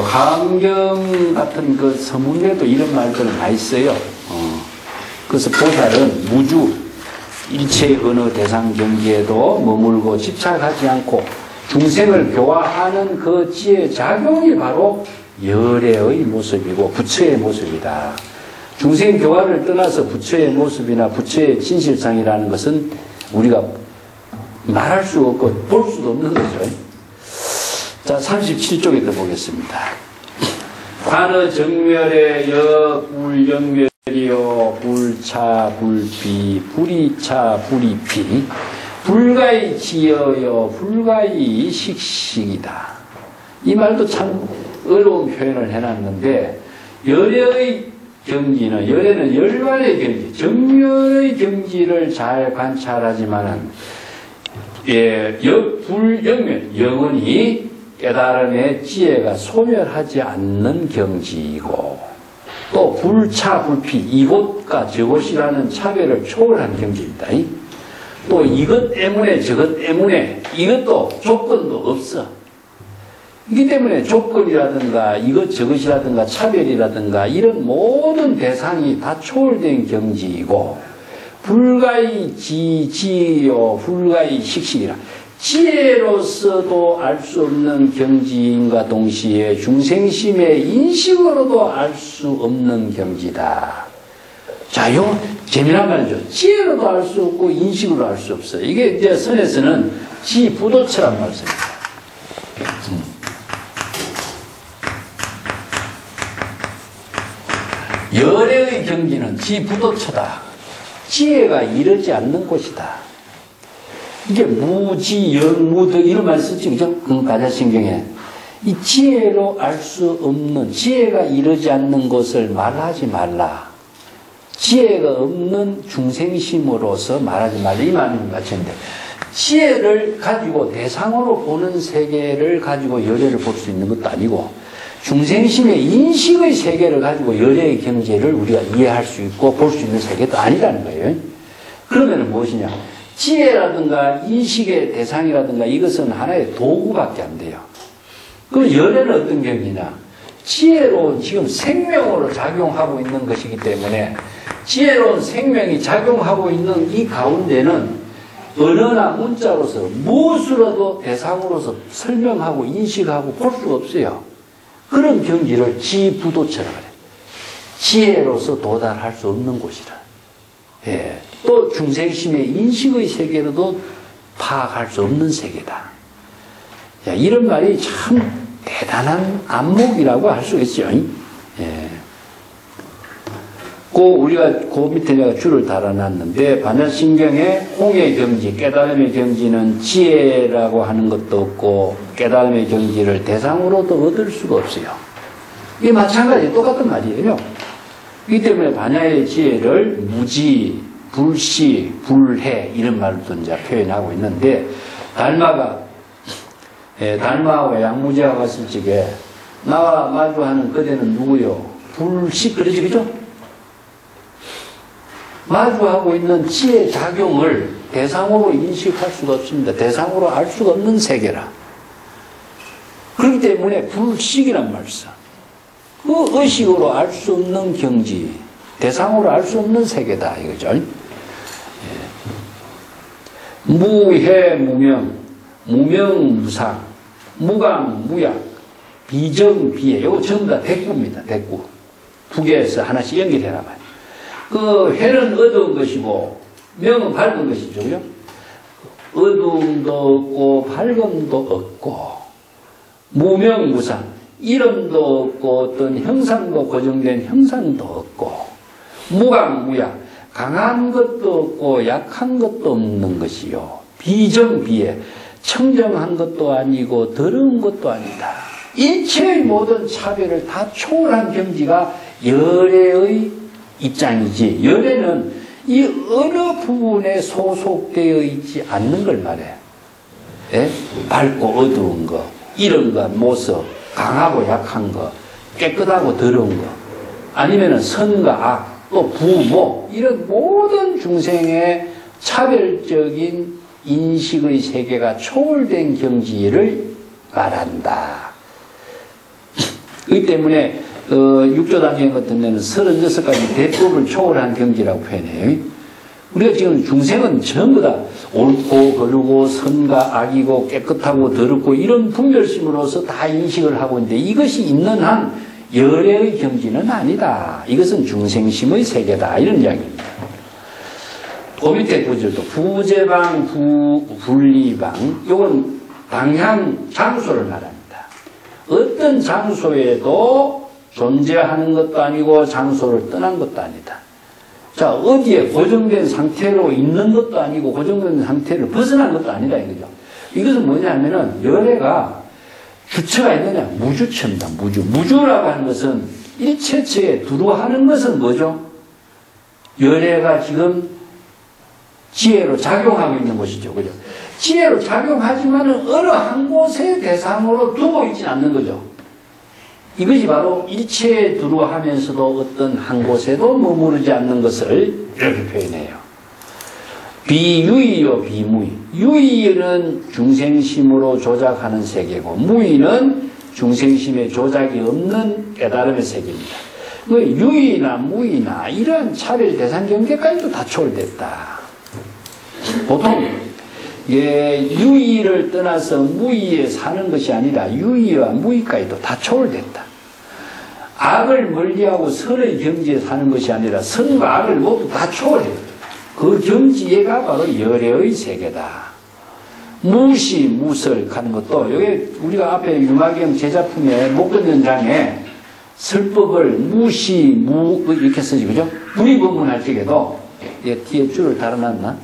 화엄경 같은 그 서문에도 이런 말들을 많이 써요. 그래서 보살은 무주, 일체의 어느 대상 경지에도 머물고 집착하지 않고 중생을 교화하는 그 지혜 작용이 바로 열애의 모습이고 부처의 모습이다. 중생 교화를 떠나서 부처의 모습이나 부처의 진실상이라는 것은 우리가 말할 수 없고 볼 수도 없는 거죠. 자, 37쪽에 더 보겠습니다. 관의 정멸의 역불영멸이요 불차 불비 불이차 불이비 불가의 지어요 불가의 식식이다. 이 말도 참 어려운 표현을 해놨는데, 열애의 경지는, 열애는 열반의 경지, 정멸의 경지를 잘 관찰하지만은, 불영멸, 영원히 깨달음의 지혜가 소멸하지 않는 경지이고, 또 불차 불피, 이곳과 저곳이라는 차별을 초월한 경지입니다. 또 이것 때문에 저것 때문에 이것도 조건도 없어. 이기 때문에 조건이라든가 이것 저것이라든가 차별이라든가 이런 모든 대상이 다 초월된 경지이고, 불가의 지요 불가의 식식이라, 지혜로서도 알 수 없는 경지인과 동시에 중생심의 인식으로도 알 수 없는 경지다. 자, 이거 재미난 말이죠. 지혜로도 알 수 없고 인식으로 알 수 없어요. 이게 이제 선에서는 지부도처란 말을 씁니다. 열애의 경지는 지부도처다. 지혜가 이르지 않는 곳이다. 이게 무지, 영무득 이런 말 쓰지, 그죠? 가자신경에. 이 지혜로 알 수 없는, 지혜가 이르지 않는 것을 말하지 말라. 지혜가 없는 중생심으로서 말하지 말라. 이 말은 같은데, 지혜를 가지고 대상으로 보는 세계를 가지고 열애를 볼 수 있는 것도 아니고, 중생심의 인식의 세계를 가지고 열애의 경제를 우리가 이해할 수 있고 볼 수 있는 세계도 아니라는 거예요. 그러면 무엇이냐? 지혜라든가 인식의 대상이라든가 이것은 하나의 도구밖에 안 돼요. 그럼 열애는 어떤 경지냐? 지혜로운 지금 생명으로 작용하고 있는 것이기 때문에 지혜로운 생명이 작용하고 있는 이 가운데는 언어나 문자로서 무엇으로도 대상으로서 설명하고 인식하고 볼 수가 없어요. 그런 경지를 지부도처럼 그래. 지혜로서 도달할 수 없는 곳이라. 예. 또 중생심의 인식의 세계로도 파악할 수 없는 세계다. 야, 이런 말이 참 대단한 안목이라고 할 수 있죠. 예. 우리가 그 밑에 내가 줄을 달아놨는데, 반야신경의 홍의 경지, 깨달음의 경지는 지혜라고 하는 것도 없고, 깨달음의 경지를 대상으로도 얻을 수가 없어요. 이게 마찬가지, 똑같은 말이에요. 이 때문에 반야의 지혜를 무지, 불시, 불해, 이런 말도 이제 표현하고 있는데, 달마하고 양무지가 갔을 적에, 나와 마주하는 그대는 누구요? 불시, 그러지, 그죠? 마주하고 있는 지혜 작용을 대상으로 인식할 수가 없습니다. 대상으로 알 수가 없는 세계라. 그렇기 때문에 불식이란 말을 써. 그 의식으로 알 수 없는 경지, 대상으로 알 수 없는 세계다 이거죠. 예. 무해 무명, 무명 무상, 무강 무약, 비정 비해. 이거 전부 다 대꾸입니다. 대꾸. 두 개에서 하나씩 연결해놔봐요. 그 해는 어두운 것이고 명은 밝은 것이죠. 어두움도 없고 밝음도 없고 무명무상. 이름도 없고 어떤 형상도 고정된 형상도 없고 무강무약 강한 것도 없고 약한 것도 없는 것이요 비정비해 청정한 것도 아니고 더러운 것도 아니다. 일체의 모든 차별을 다 초월한 경지가 열애의 입장이지 열애는 이 어느 부분에 소속되어 있지 않는 걸 말해. 예? 밝고 어두운 거 이런 거 모습 강하고 약한 거 깨끗하고 더러운 거 아니면은 선과 악 또 부모 이런 모든 중생의 차별적인 인식의 세계가 초월된 경지를 말한다. 이 때문에 6조 단경 같은 데는 36가지 대법을 초월한 경지라고 표현해요. 우리가 지금 중생은 전부 다 옳고 거르고 선과 악이고 깨끗하고 더럽고 이런 분별심으로서 다 인식을 하고 있는데 이것이 있는 한 열애의 경지는 아니다. 이것은 중생심의 세계다. 이런 이야기입니다. 그 밑에 구절도 부재방, 분리방 이건 방향, 장소를 말합니다. 어떤 장소에도 존재하는 것도 아니고 장소를 떠난 것도 아니다. 자, 어디에 고정된 상태로 있는 것도 아니고 고정된 상태를 벗어난 것도 아니다 이거죠. 이것은 뭐냐면은 열애가 주체가 있느냐? 무주체입니다. 무주라고 하는 것은 일체체에 두루하는 것은 뭐죠? 열애가 지금 지혜로 작용하고 있는 것이죠. 그죠? 지혜로 작용하지만은 어느 한 곳에 대상으로 두고 있지는 않는 거죠. 이것이 바로 일체에 두루하면서도 어떤 한 곳에도 머무르지 않는 것을 이렇게 표현해요. 비유의요 비무의. 유의는 중생심으로 조작하는 세계고 무의는 중생심에 조작이 없는 깨달음의 세계입니다. 유의나 무의나 이러한 차별 대상 경계까지도 다 초월됐다. 보통 유의를 떠나서 무의에 사는 것이 아니라 유의와 무의까지도 다 초월됐다. 악을 멀리하고 선의 경지에 사는 것이 아니라 선과 악을 모두 다 초월했다. 그 경지가 바로 열애의 세계다. 무시, 무설하는 것도, 여기 우리가 앞에 유마경 제작품의 목건연장에 설법을 무시, 무, 이렇게 쓰지, 그죠? 불이법문할 적에도, 뒤에 줄을 달아놨나?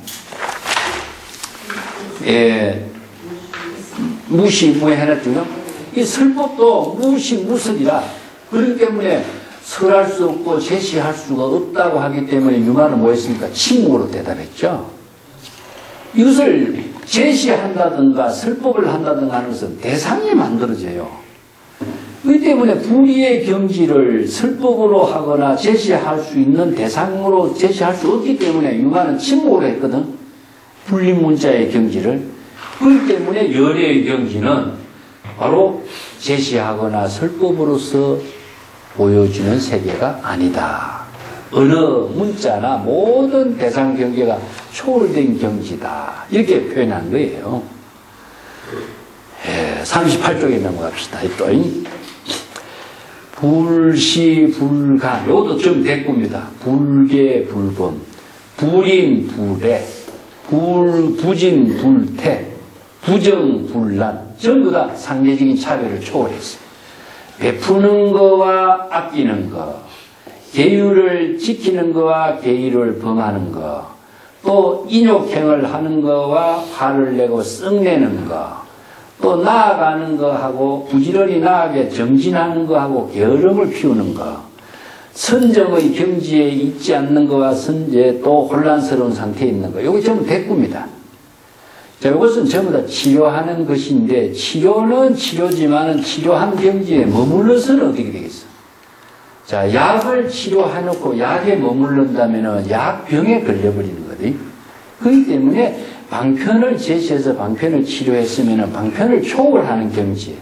무시, 무에 해놨죠? 이 설법도 무시, 무설이라, 그렇기 때문에 설할 수 없고 제시할 수가 없다고 하기 때문에 유마는 뭐였습니까? 침묵으로 대답했죠. 이것을 제시한다든가 설법을 한다든가 하는 것은 대상이 만들어져요. 그렇기 때문에 불의의 경지를 설법으로 하거나 제시할 수 있는 대상으로 제시할 수 없기 때문에 유마는 침묵으로 했거든. 불림문자의 경지를. 그렇기 때문에 열애의 경지는 바로 제시하거나 설법으로서 보여주는 세계가 아니다. 어느 문자나 모든 대상 경계가 초월된 경지다. 이렇게 표현한 거예요. 38쪽에 넘어갑시다. 또 불시불간 이것도 좀 대꾸입니다. 불계 불범 불인 불애 부진 불태 부정 불란 전부 다 상대적인 차별을 초월했어요. 베푸는 거와 아끼는 거, 계율을 지키는 거와 계율을 범하는 거, 또 인욕행을 하는 거와 화를 내고 썩내는 거, 또 나아가는 거하고 부지런히 나아게 정진하는 거하고 게으름을 피우는 거, 선정의 경지에 있지 않는 거와 선제 또 혼란스러운 상태에 있는 거, 이거 전부 대꾸입니다. 자, 이것은 전부 다 치료하는 것인데, 치료는 치료지만은 치료한 경지에 머물러서는 어떻게 되겠어? 자, 약을 치료해놓고 약에 머물른다면은 약병에 걸려버리는 거지. 그렇기 때문에 방편을 제시해서 방편을 치료했으면은 방편을 초월하는 경지.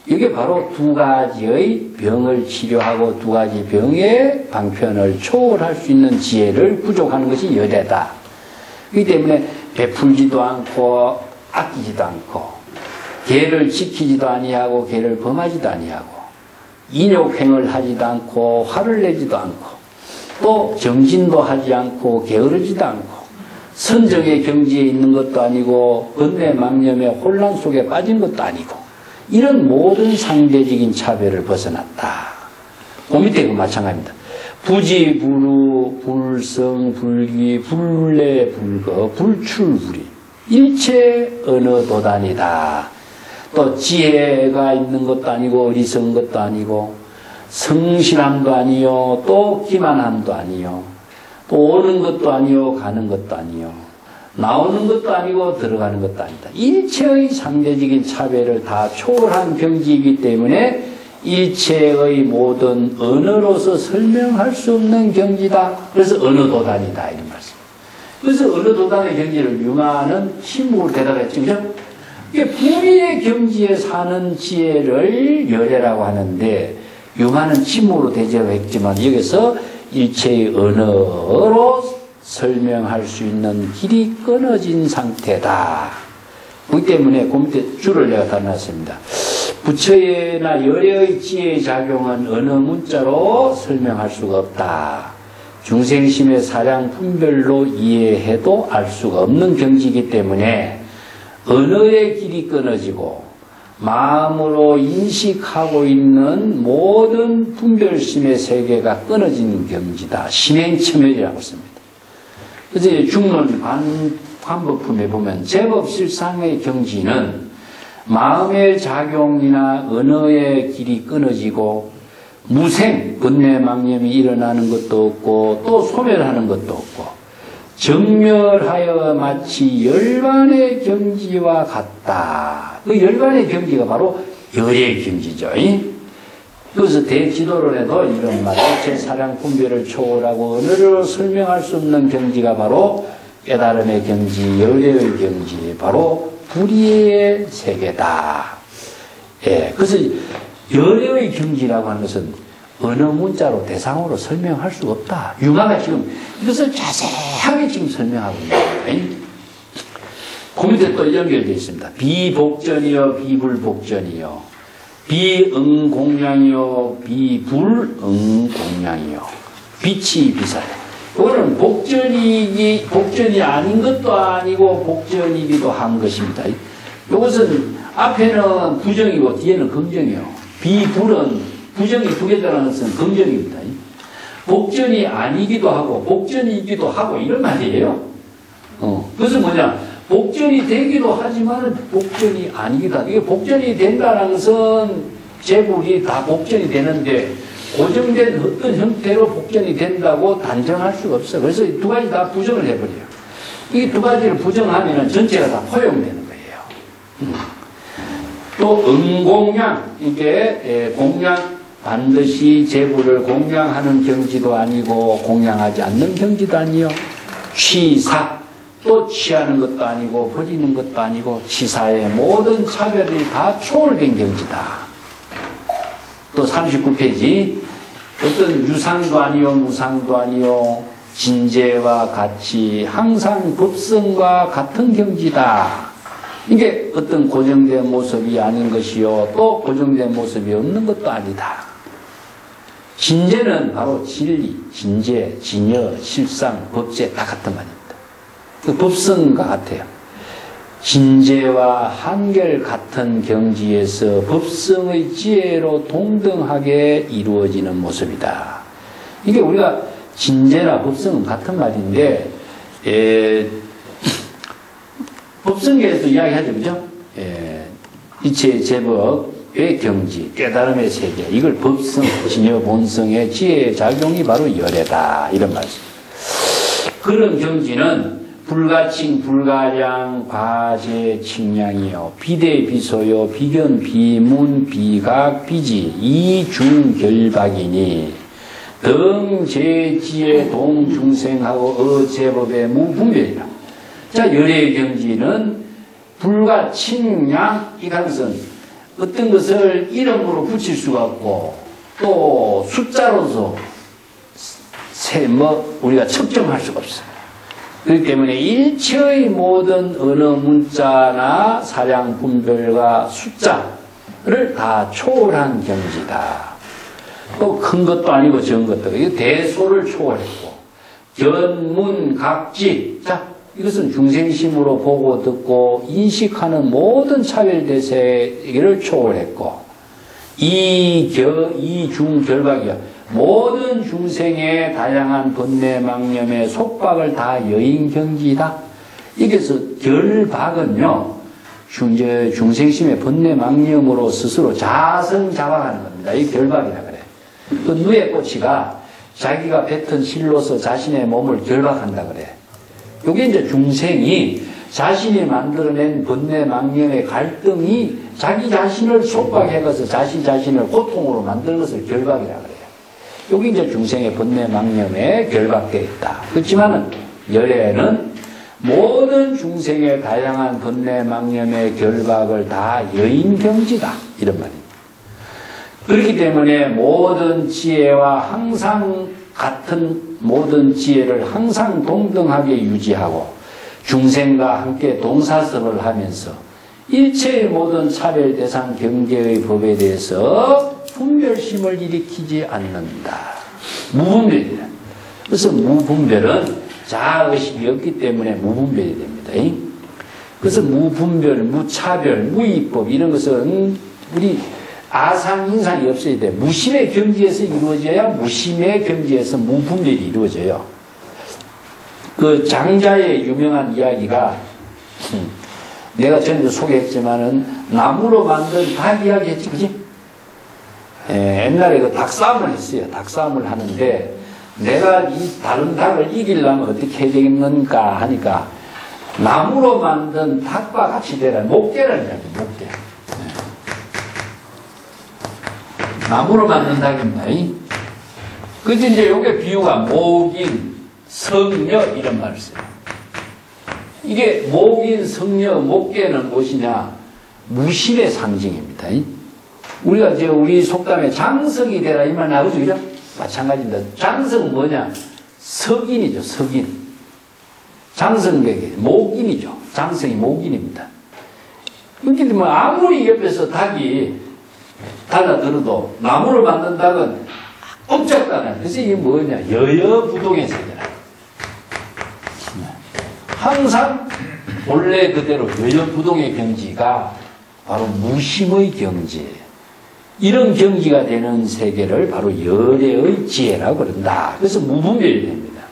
이게 바로 두 가지의 병을 치료하고 두 가지 병의 방편을 초월할 수 있는 지혜를 부족하는 것이 열애다. 그렇기 때문에 베풀지도 않고 아끼지도 않고 계를 지키지도 아니하고 계를 범하지도 아니하고 인욕행을 하지도 않고 화를 내지도 않고 또 정진도 하지 않고 게으르지도 않고 선정의 경지에 있는 것도 아니고 번뇌 망념의 혼란 속에 빠진 것도 아니고 이런 모든 상대적인 차별을 벗어났다. 그 밑에 그 마찬가지입니다. 부지, 부루, 불성, 불기, 불래, 불거, 불출불이 일체 어느 도단이다. 또 지혜가 있는 것도 아니고 어리석은 것도 아니고 성실함도 아니요 또 기만함도 아니요 또 오는 것도 아니요 가는 것도 아니요 나오는 것도 아니고 들어가는 것도 아니다. 일체의 상대적인 차별을 다 초월한 경지이기 때문에 일체의 모든 언어로서 설명할 수 없는 경지다. 그래서 어느 도단이다 이런 말씀. 그래서 어느 도단의 경지를 융하는 침묵으로 대답했죠. 그죠? 이게 불의의 경지에 사는 지혜를 열애라고 하는데 융하는 침묵으로 대접했지만 여기서 일체의 언어로 설명할 수 있는 길이 끊어진 상태다. 그렇기 때문에 그 밑에 줄을 내가 다 놨습니다. 부처의나 열애의 지혜의 작용은 어느 문자로 설명할 수가 없다. 중생심의 사량 분별로 이해해도 알 수가 없는 경지이기 때문에 언어의 길이 끊어지고 마음으로 인식하고 있는 모든 분별심의 세계가 끊어진 경지다. 신행첨열이라고 씁니다. 그래서 중론 관법품에 보면 제법실상의 경지는 마음의 작용이나 언어의 길이 끊어지고 무생, 번뇌망념이 일어나는 것도 없고 또 소멸하는 것도 없고 정멸하여 마치 열반의 경지와 같다. 그 열반의 경지가 바로 열의 경지죠. 그래서 대지도론에도 이런 말, 제 사량 분별을 초월하고 언어로 설명할 수 없는 경지가 바로 깨달음의 경지, 열의 경지, 바로 불의의 세계다. 예, 그래서 열의 경지라고 하는 것은 어느 문자로 대상으로 설명할 수가 없다. 융화가 지금 이것을 자세하게 지금 설명하고 있는 거예요. 그 밑에 또 연결되어 있습니다. 비복전이요, 비불복전이요, 비응공양이요, 비불응공양이요. 빛이 비사요. 이거는 복전이 아닌 것도 아니고 복전이기도 한 것입니다. 이것은 앞에는 부정이고 뒤에는 긍정이요. 비불은 부정이 두 개 들어가는 것은 긍정입니다. 복전이 아니기도 하고 복전이기도 하고 이런 말이에요. 그것은 뭐냐? 복전이 되기도 하지만 복전이 아니기도 하다. 이게 복전이 된다는 것은 재불이 다 복전이 되는데 고정된 어떤 형태로 복전이 된다고 단정할 수가 없어. 그래서 두 가지 다 부정을 해버려요. 이 두 가지를 부정하면 전체가 다 포용되는 거예요. 또 응공양, 이게 공양, 반드시 재불을 공양하는 경지도 아니고 공양하지 않는 경지도 아니요. 취사, 또 취하는 것도 아니고 버리는 것도 아니고 치사의 모든 차별이 다 초월된 경지다. 또 39페이지 어떤 유상도 아니요 무상도 아니요 진재와 같이 항상 법성과 같은 경지다. 이게 어떤 고정된 모습이 아닌 것이요 또 고정된 모습이 없는 것도 아니다. 진재는 바로 진리, 진재, 진여, 실상, 법재 다 같은 말입니다. 그 법성과 같아요. 진재와 한결 같은 경지에서 법성의 지혜로 동등하게 이루어지는 모습이다. 이게 우리가 진재나 법성은 같은 말인데 법성계에서 이야기하죠, 그죠? 이체 제법의 경지, 깨달음의 세계, 이걸 법성, 진여, 본성의 지혜의 작용이 바로 열애다. 이런 말씀. 그런 경지는 불가칭, 불가량, 과제, 칭량이요. 비대, 비소요, 비견, 비문, 비각, 비지, 이중결박이니 등제지의 동중생하고 어제법의 무분별이라. 자, 열애의 경지는 불과 칭량, 이것은 어떤 것을 이름으로 붙일 수가 없고 또 숫자로서 우리가 측정할 수가 없어요. 그렇기 때문에 일체의 모든 언어 문자나 사량 분별과 숫자를 다 초월한 경지다. 또 큰 것도 아니고 적은 것도 아니고 대소를 초월했고 견문 각지. 자, 이것은 중생심으로 보고 듣고 인식하는 모든 차별대세를 초월했고 이중결박이야. 모든 중생의 다양한 번뇌 망념의 속박을 다 여인경지이다. 이게서 결박은요, 중생심의 번뇌 망념으로 스스로 자성자박하는 겁니다. 이 결박이라 그래. 그 누에 꼬치가 자기가 뱉은 실로서 자신의 몸을 결박한다 그래. 이게 이제 중생이 자신이 만들어낸 번뇌 망념의 갈등이 자기 자신을 속박해가서 자신을 고통으로 만드는 것을 결박이라 그래요. 여기 이제 중생의 번뇌 망념에 결박되어 있다. 그렇지만은 열애는 모든 중생의 다양한 번뇌 망념의 결박을 다 여인경지다. 이런 말입니다. 그렇기 때문에 모든 지혜와 항상 같은 모든 지혜를 항상 동등하게 유지하고 중생과 함께 동사섭을 하면서 일체의 모든 차별 대상 경계의 법에 대해서 분별심을 일으키지 않는다. 무분별이다. 그래서 무분별은 자아의식이 없기 때문에 무분별이 됩니다. 그래서 무분별, 무차별, 무이법 이런 것은 우리 아상, 인상이 없어야 돼. 무심의 경지에서 이루어져야 무심의 경지에서 무분별이 이루어져요. 그 장자의 유명한 이야기가 내가 전에도 소개했지만은 나무로 만든 닭 이야기 했지, 그지? 옛날에 그 닭싸움을 했어요. 닭싸움을 하는데 내가 이 다른 닭을 이기려면 어떻게 해야 되겠는가 하니까 나무로 만든 닭과 같이 되라. 목대라는 이야기, 목대. 나무로 만든 닭입니다. 그런데 이제 요게 비유가 목인, 성녀 이런 말을 써요. 이게 목인, 성녀, 목계는 무엇이냐? 무심의 상징입니다. 우리가 이제 우리 속담에 장성이 되라 이 말 나오죠, 그죠? 마찬가지입니다. 장성은 뭐냐? 석인이죠, 석인. 장성백이 목인이죠. 장성이 목인입니다. 그런데 뭐 아무리 옆에서 닭이 달라들어도 나무를 만든 닭은 꼼짝도 그래서 이게 뭐냐? 여여부동의 세계라. 항상 본래 그대로 여여부동의 경지가 바로 무심의 경지. 이런 경지가 되는 세계를 바로 열애의 지혜라고 그런다. 그래서 무분별이 됩니다.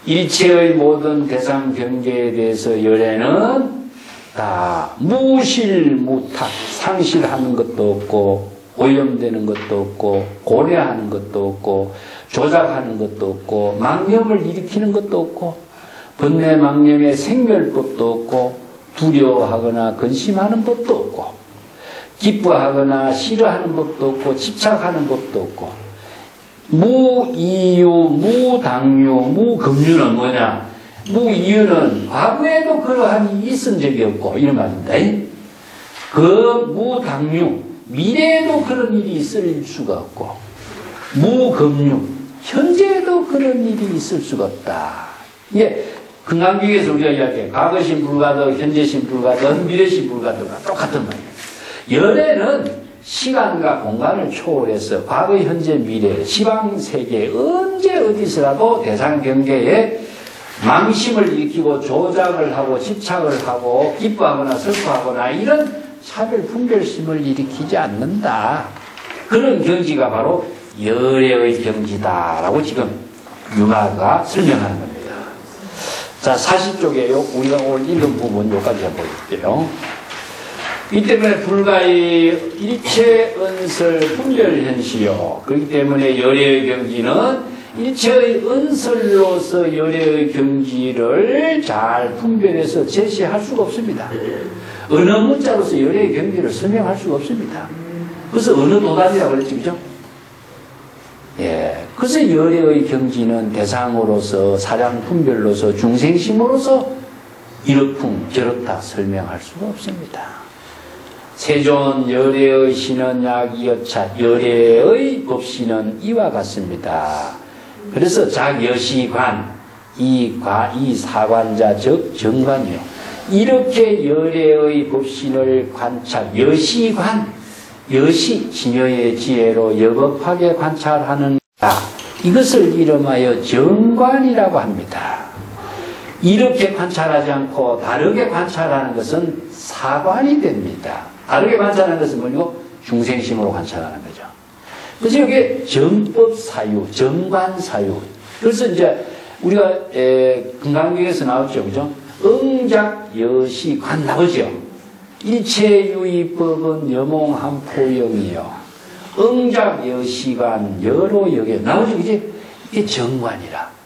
일체의 모든 대상 경계에 대해서 열애는 다 무실무탁, 상실하는 것도 없고 오염되는 것도 없고 고려하는 것도 없고 조작하는 것도 없고 망념을 일으키는 것도 없고 번뇌 망념의 생멸법도 없고 두려워하거나 근심하는 법도 없고 기뻐하거나 싫어하는 법도 없고 집착하는 법도 없고 무이유, 무당유, 무금유는 뭐냐? 무이유는 과거에도 그러한 일이 있은 적이 없고 이런 말입니다. 그 무당유, 미래에도 그런 일이 있을 수가 없고 무금유, 현재에도 그런 일이 있을 수가 없다. 이게 금강경에서 우리가 이야기해 과거신 불가득, 현재신 불가득, 미래신 불가득과 똑같은 말이에요. 열애는 시간과 공간을 초월해서 과거, 현재, 미래, 시방세계 언제 어디서라도 대상경계에 망심을 일으키고 조작을 하고 집착을 하고 기뻐하거나 슬퍼하거나 이런 차별 분별심을 일으키지 않는다. 그런 경지가 바로 열애의 경지다라고 지금 융화가 설명하는 겁니다. 자, 40쪽에 우리가 오늘 읽은 부분 여기까지 한번 볼게요. 이 때문에 불가의 일체 은설 분별현시요. 그렇기 때문에 열애의 경지는 일체의 은설로서 열애의 경지를 잘 분별해서 제시할 수가 없습니다. 어느 문자로서 열애의 경지를 설명할 수가 없습니다. 그래서 어느 도단이라고 그랬죠, 그죠? 예. 그래서 열애의 경지는 대상으로서 사량 분별로서 중생심으로서 이렇쿵 저렇다 설명할 수가 없습니다. 세존 열애의 신은 약이여차 열애의 법신은 이와 같습니다. 그래서 작여시관 이 사관자 즉 정관이요. 이렇게 열애의 법신을 관찰 여시관 여시 진여의 지혜로 여법하게 관찰하는 이것을 이름하여 정관이라고 합니다. 이렇게 관찰하지 않고 다르게 관찰하는 것은 사관이 됩니다. 다르게 관찰하는 것은 뭐고? 중생심으로 관찰하는 거죠. 그래서 이게 정법사유, 정관사유. 그래서 이제 우리가 금강경에서 나왔죠, 그죠? 응작여시관 나오죠. 일체유의법은 여몽한포영이요. 응작여시관 여로역에 나오죠, 그지? 이게 정관이라.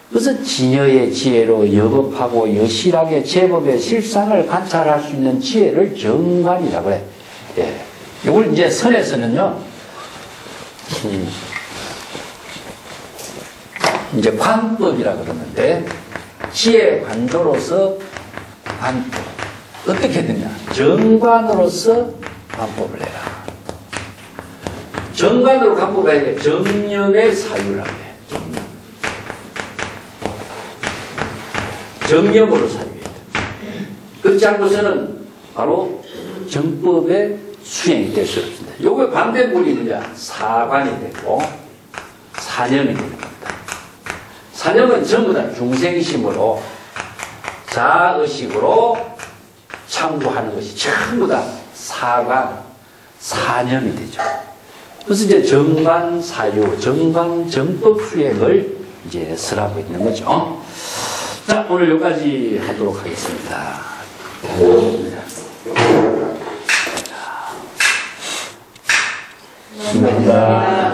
그래서 진여의 지혜로 여법하고 여실하게 제법의 실상을 관찰할 수 있는 지혜를 정관이라고 그래. 예. 이걸 이제 선에서는요, 이제 관법이라 그러는데, 지혜 관조로서 관법. 어떻게 되냐? 정관으로서 관법을 해라. 정관으로 관법을 해야 돼. 정념의 사유라고 해. 정념으로 사유해야 돼. 그렇지 않고서는 바로 정법의 수행이 될 수 없습니다. 요거 반대물이 뭐냐? 사관이 되고 사념이 되는 겁니다. 사념은 전부 다 중생심으로 자의식으로 참고하는 것이 전부 다 사관, 사념이 되죠. 그래서 이제 정관 사유, 정관 정법 수행을 이제 설하고 있는 거죠. 자, 오늘 여기까지 하도록 하겠습니다. 감사합니다.